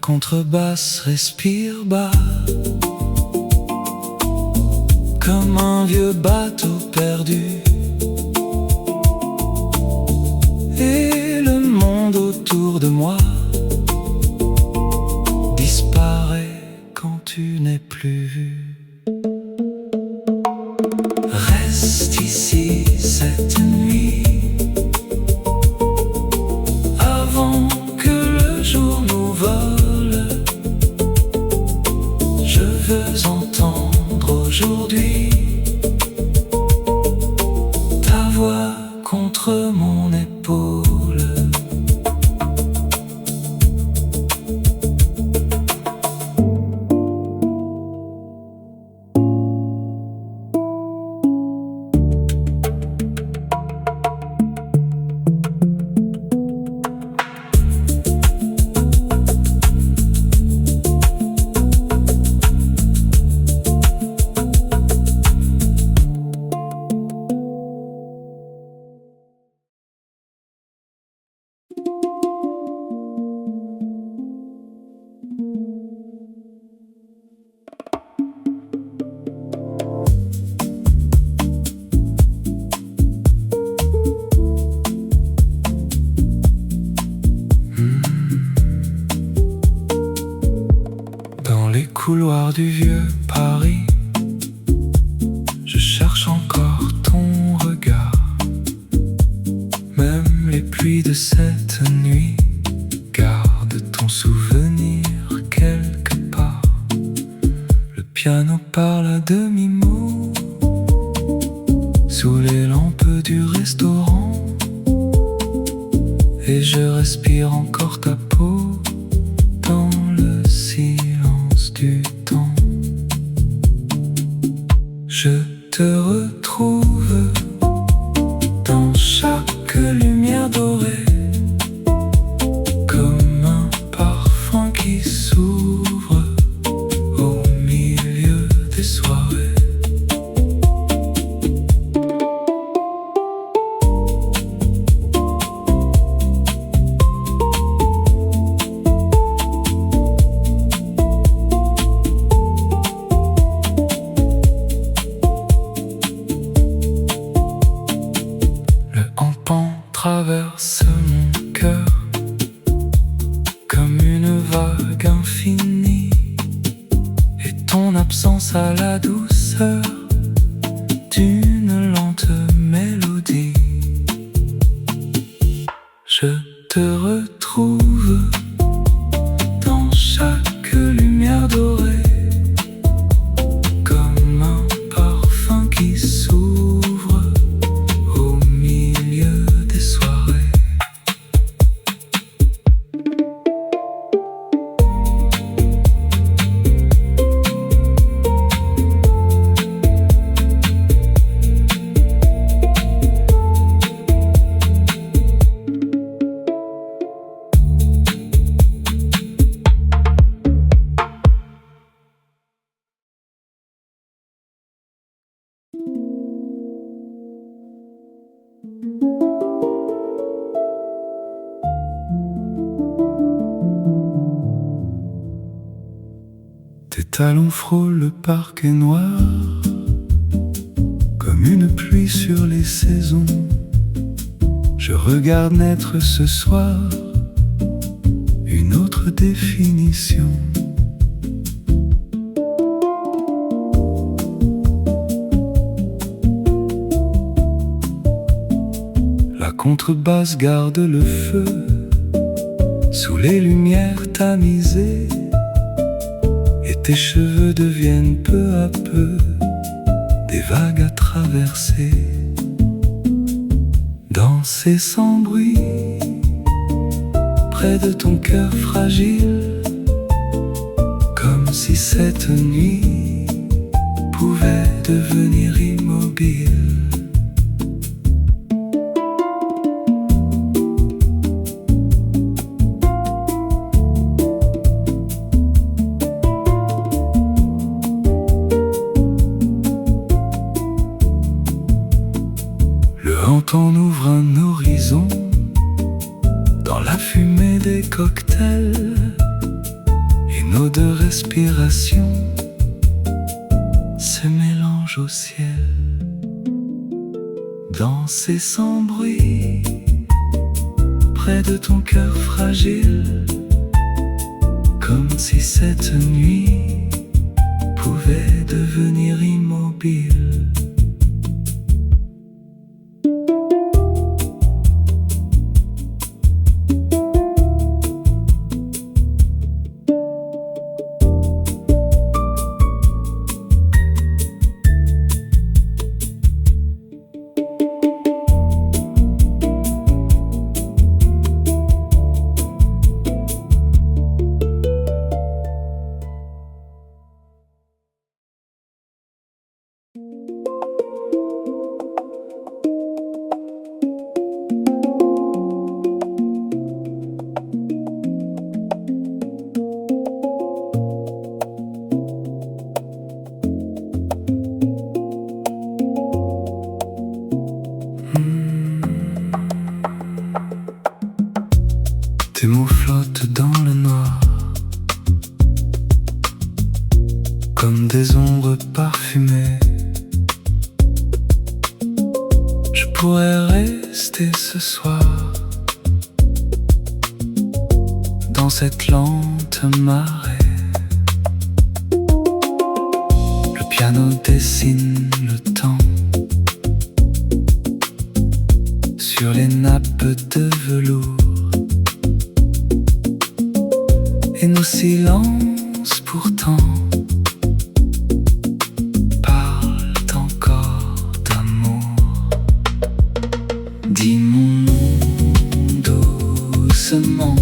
contrebasse respire bas, comme un vieux bateau perdu. Et le monde autour de moi disparaît quand tu n'es plus vu. Reste ici cette nuit, avant que le jour nous vole. Je veux entendre aujourd'hui ta voix contre mon épaule. Couloir du vieux Paris, je cherche encore ton regard. Même les pluies de cette nuit gardent ton souvenir quelque part. Le piano parle à demi-mot sous les lampes du restaurant, et je respire encore ta peau dans le silence du temps. Je te retrouve dans chaque lumière dorée, comme un parfum qui s'ouvre au milieu des soirées. Traverse mon cœur comme une vague infinie, et ton absence a la douceur d'une lente mélodie. Je te retrouve dans chaque lumière dorée, comme un parfum qui s'ouvre au milieu des soirées. Tes talons frôlent le parquet noir, comme une pluie sur les saisons. Je regarde naître ce soir une autre définition. La contrebasse garde le feu sous les lumières tamisées, et tes cheveux deviennent peu à peu des vagues à traverser. Danser sans bruit près de ton cœur fragile, comme si cette nuit pouvait devenir immobile. On ouvre un horizon dans la fumée des cocktails, nos deux respirations se mélangent au ciel, danser sans bruit près de ton cœur fragile, comme si cette nuit pouvait devenir immobile. Tes mots flottent dans le noir, comme des ombres parfumées. Je pourrais rester ce soir dans cette lente marée. Le piano dessine le temps sur les nappes de velours, et nos silences pourtant parlent encore d'amour. Dis mon nom doucement,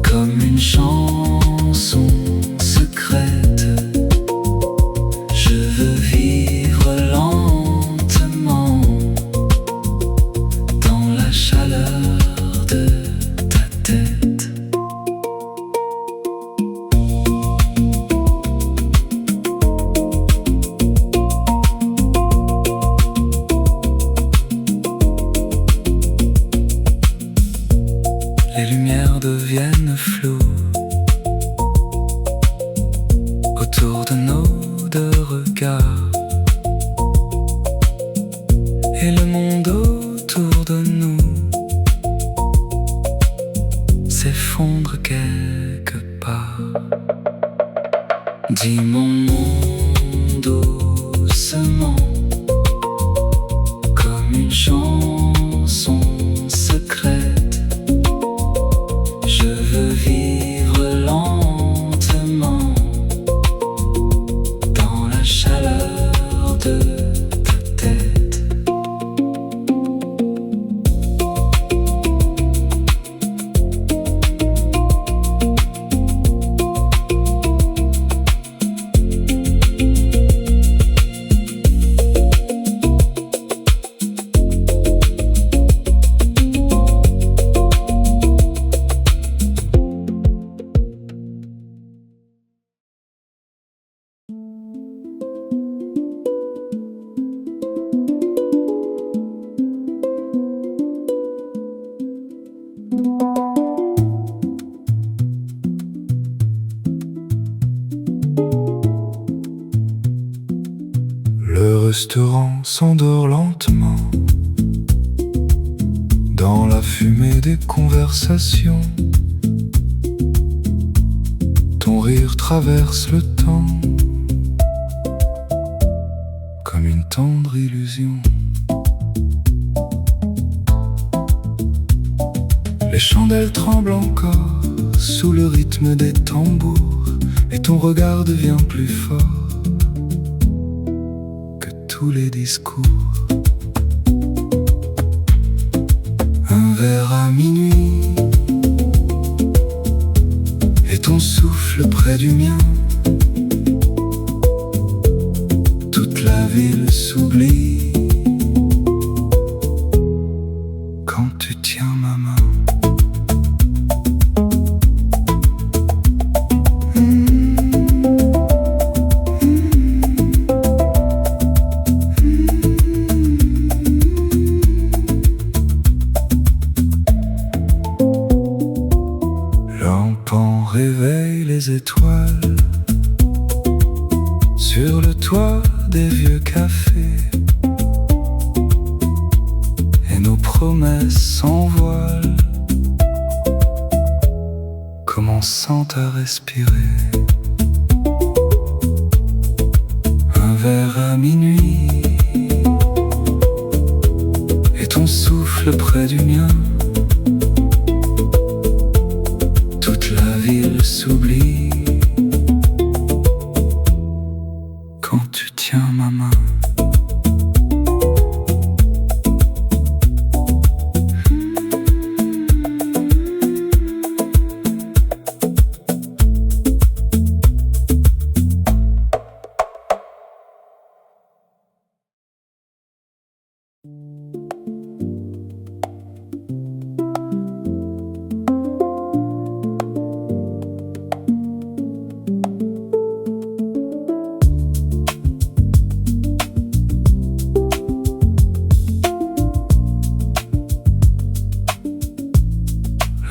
comme une chanson secrète. Je veux vivre lentement dans la chaleur de ta tête. Les lumières deviennent floues autour de nos deux regards, et le monde autour de nous s'effondre quelque part. Dis mon nom doucement, comme une chanson secrète. Je veux vivre lentement dans la chaleur de ta tête. Le restaurant s'endort lentement dans la fumée des conversations. Ton rire traverse le temps comme une tendre illusion. Les chandelles tremblent encore sous le rythme des tambours, et ton regard devient plus fort que tous les discours. Un verre à minuit et ton souffle près du mien. Toute la ville s'oublie quand tu tiens ma main. L'enfant réveille caresse sans voile, commençant à respirer. Un verre à minuit, et ton souffle près du mien. Toute la ville s'oublie quand tu tiens ma main.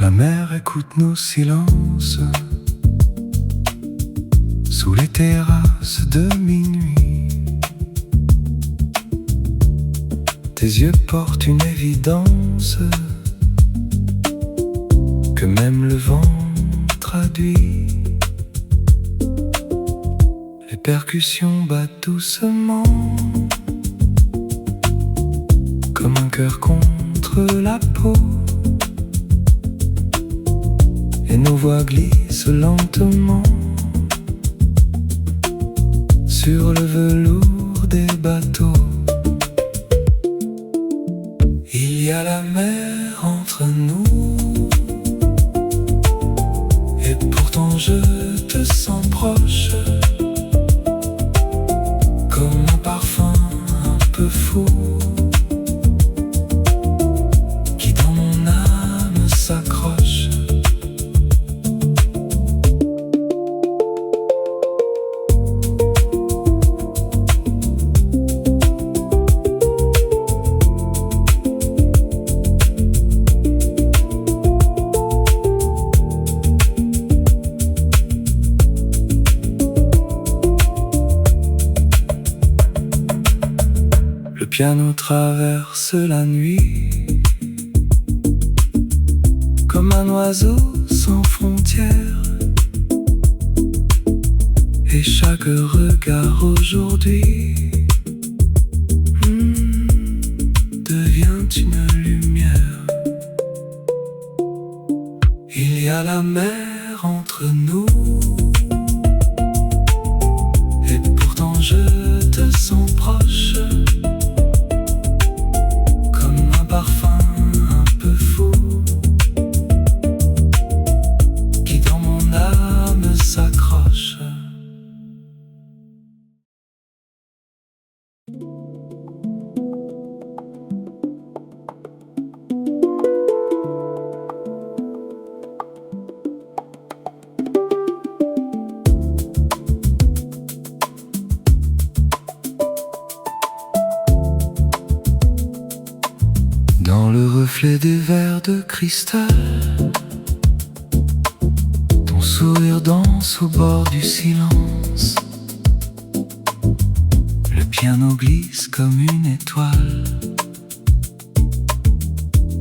La mer écoute nos silences sous les terrasses de minuit. Tes yeux portent une évidence que même le vent traduit. Les percussions battent doucement comme un cœur contre la peau. Et nos voix glissent lentement sur le velours des bateaux. Il y a la mer entre nous, et pourtant je te sens proche, comme un parfum un peu fou qui dans mon âme s'accroche. Le piano traverse la nuit comme un oiseau sans frontières, et chaque regard aujourd'hui devient une lumière. Il y a la mer entre nous, et pourtant je te sens proche, parfum un peu fou qui dans mon âme s'accroche. Dans le reflet des verres de cristal, ton sourire danse au bord du silence. Le piano glisse comme une étoile,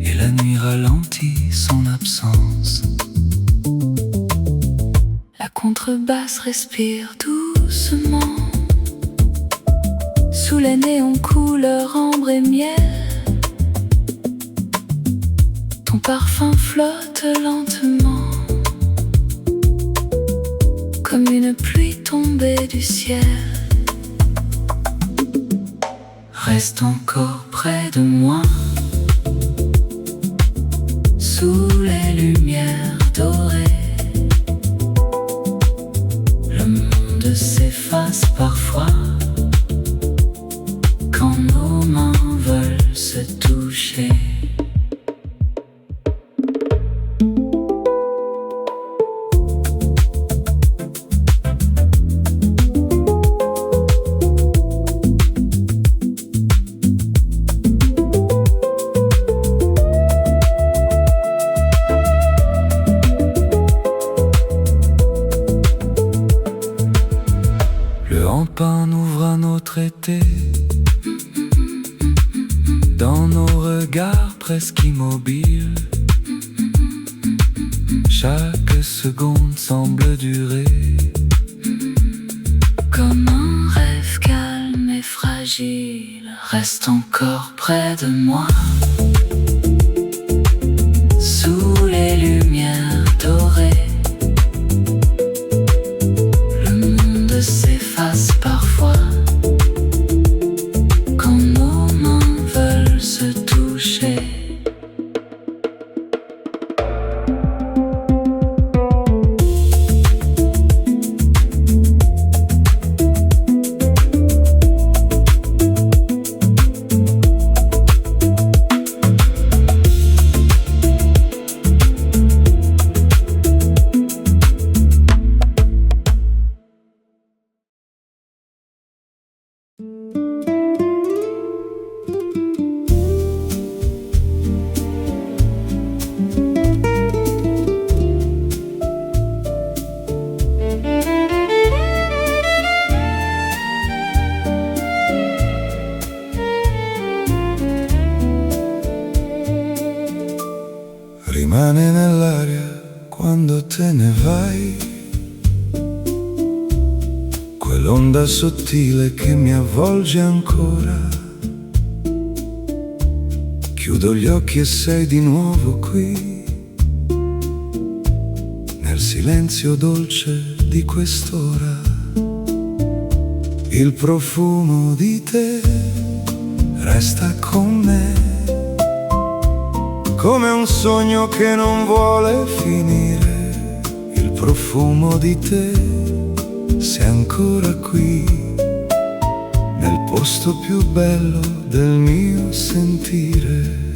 et la nuit ralentit son absence. La contrebasse respire doucement sous les néons couleur ambre et miel. Ton parfum flotte lentement comme une pluie tombée du ciel. Reste encore près de moi sous les lumières dorées. Le monde s'efface parfois quand nos mains veulent se toucher. Le hampin nous dans nos regards presque immobiles. Chaque seconde semble durer comme un rêve calme et fragile. Reste encore près de moi, sous les lumières dorées. Le monde s'efface parfois quand nos mains veulent se toucher. Rimane nell'aria quando te ne vai, quell'onda sottile che mi avvolge ancora. Chiudo gli occhi e sei di nuovo qui, nel silenzio dolce di quest'ora. Il profumo di te resta con me, come un sogno che non vuole finire. Il profumo di te, sei ancora qui, nel posto più bello del mio sentire.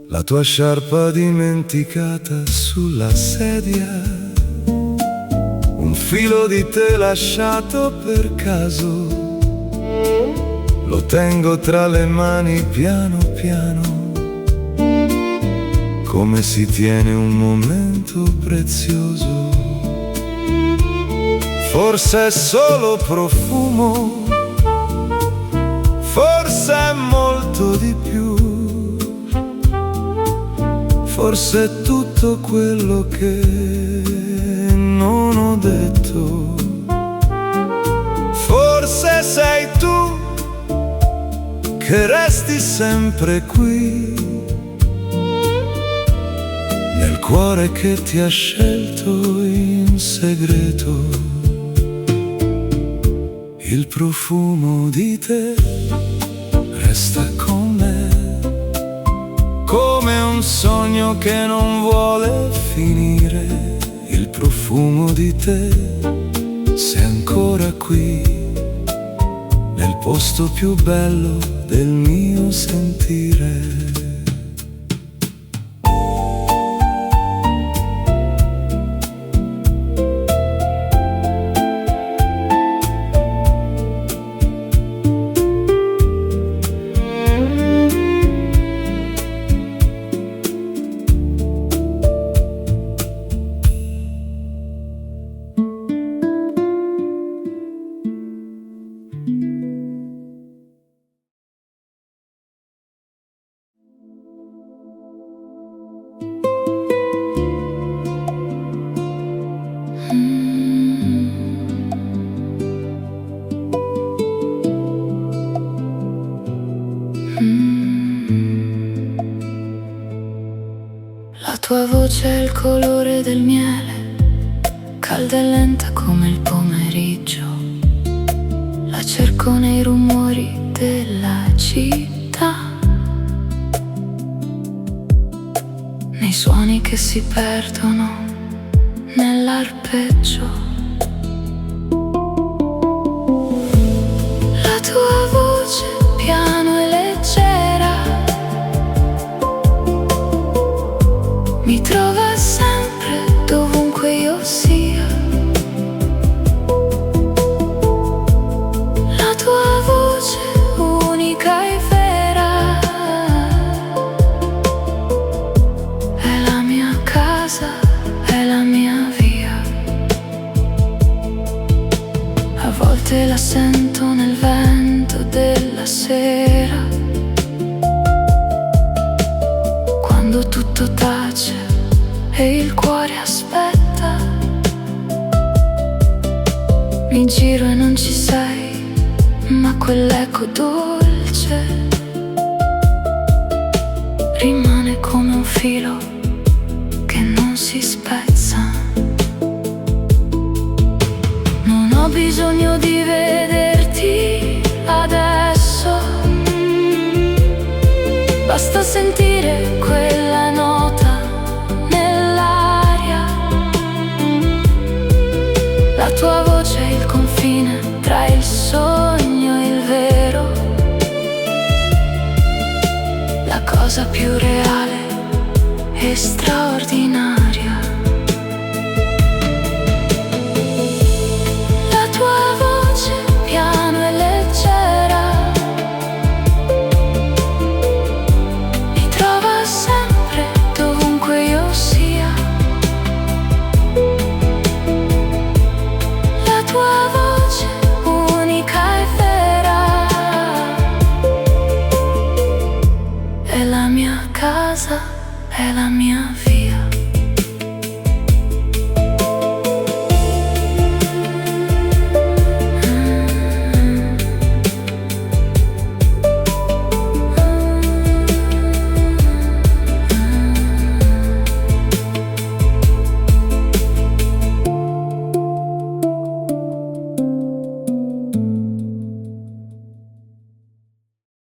La tua sciarpa dimenticata sulla sedia, un filo di te lasciato per caso. Lo tengo tra le mani piano piano, come si tiene un momento prezioso. Forse è solo profumo, forse è molto di più, forse è tutto quello che non ho detto. Forse sei tu che resti sempre qui, nel cuore che ti ha scelto in segreto. Il profumo di te resta con me, come un sogno che non vuole finire. Il profumo di te, sei ancora qui, nel posto più bello del mio sentire. La tua voce è il colore del miele, calda e lenta come il pomeriggio. La cerco nei rumori della città, nei suoni che si perdono nell'arpeggio. La tua voce piano e leggera mi trova sempre dovunque io sia. La tua voce unica e vera è la mia casa, è la mia via. A volte la sento nel vento della sera, fianco dolce rimane come un filo che non si spezza. Non ho bisogno di vederti adesso, basta sentire quella nota nell'aria. La tua voce è il confine tra il sogno e il vero, la cosa più reale e straordinaria. La tua voce piano e leggera mi trova sempre dovunque io sia. La tua voce unica e vera è la mia casa, è la mia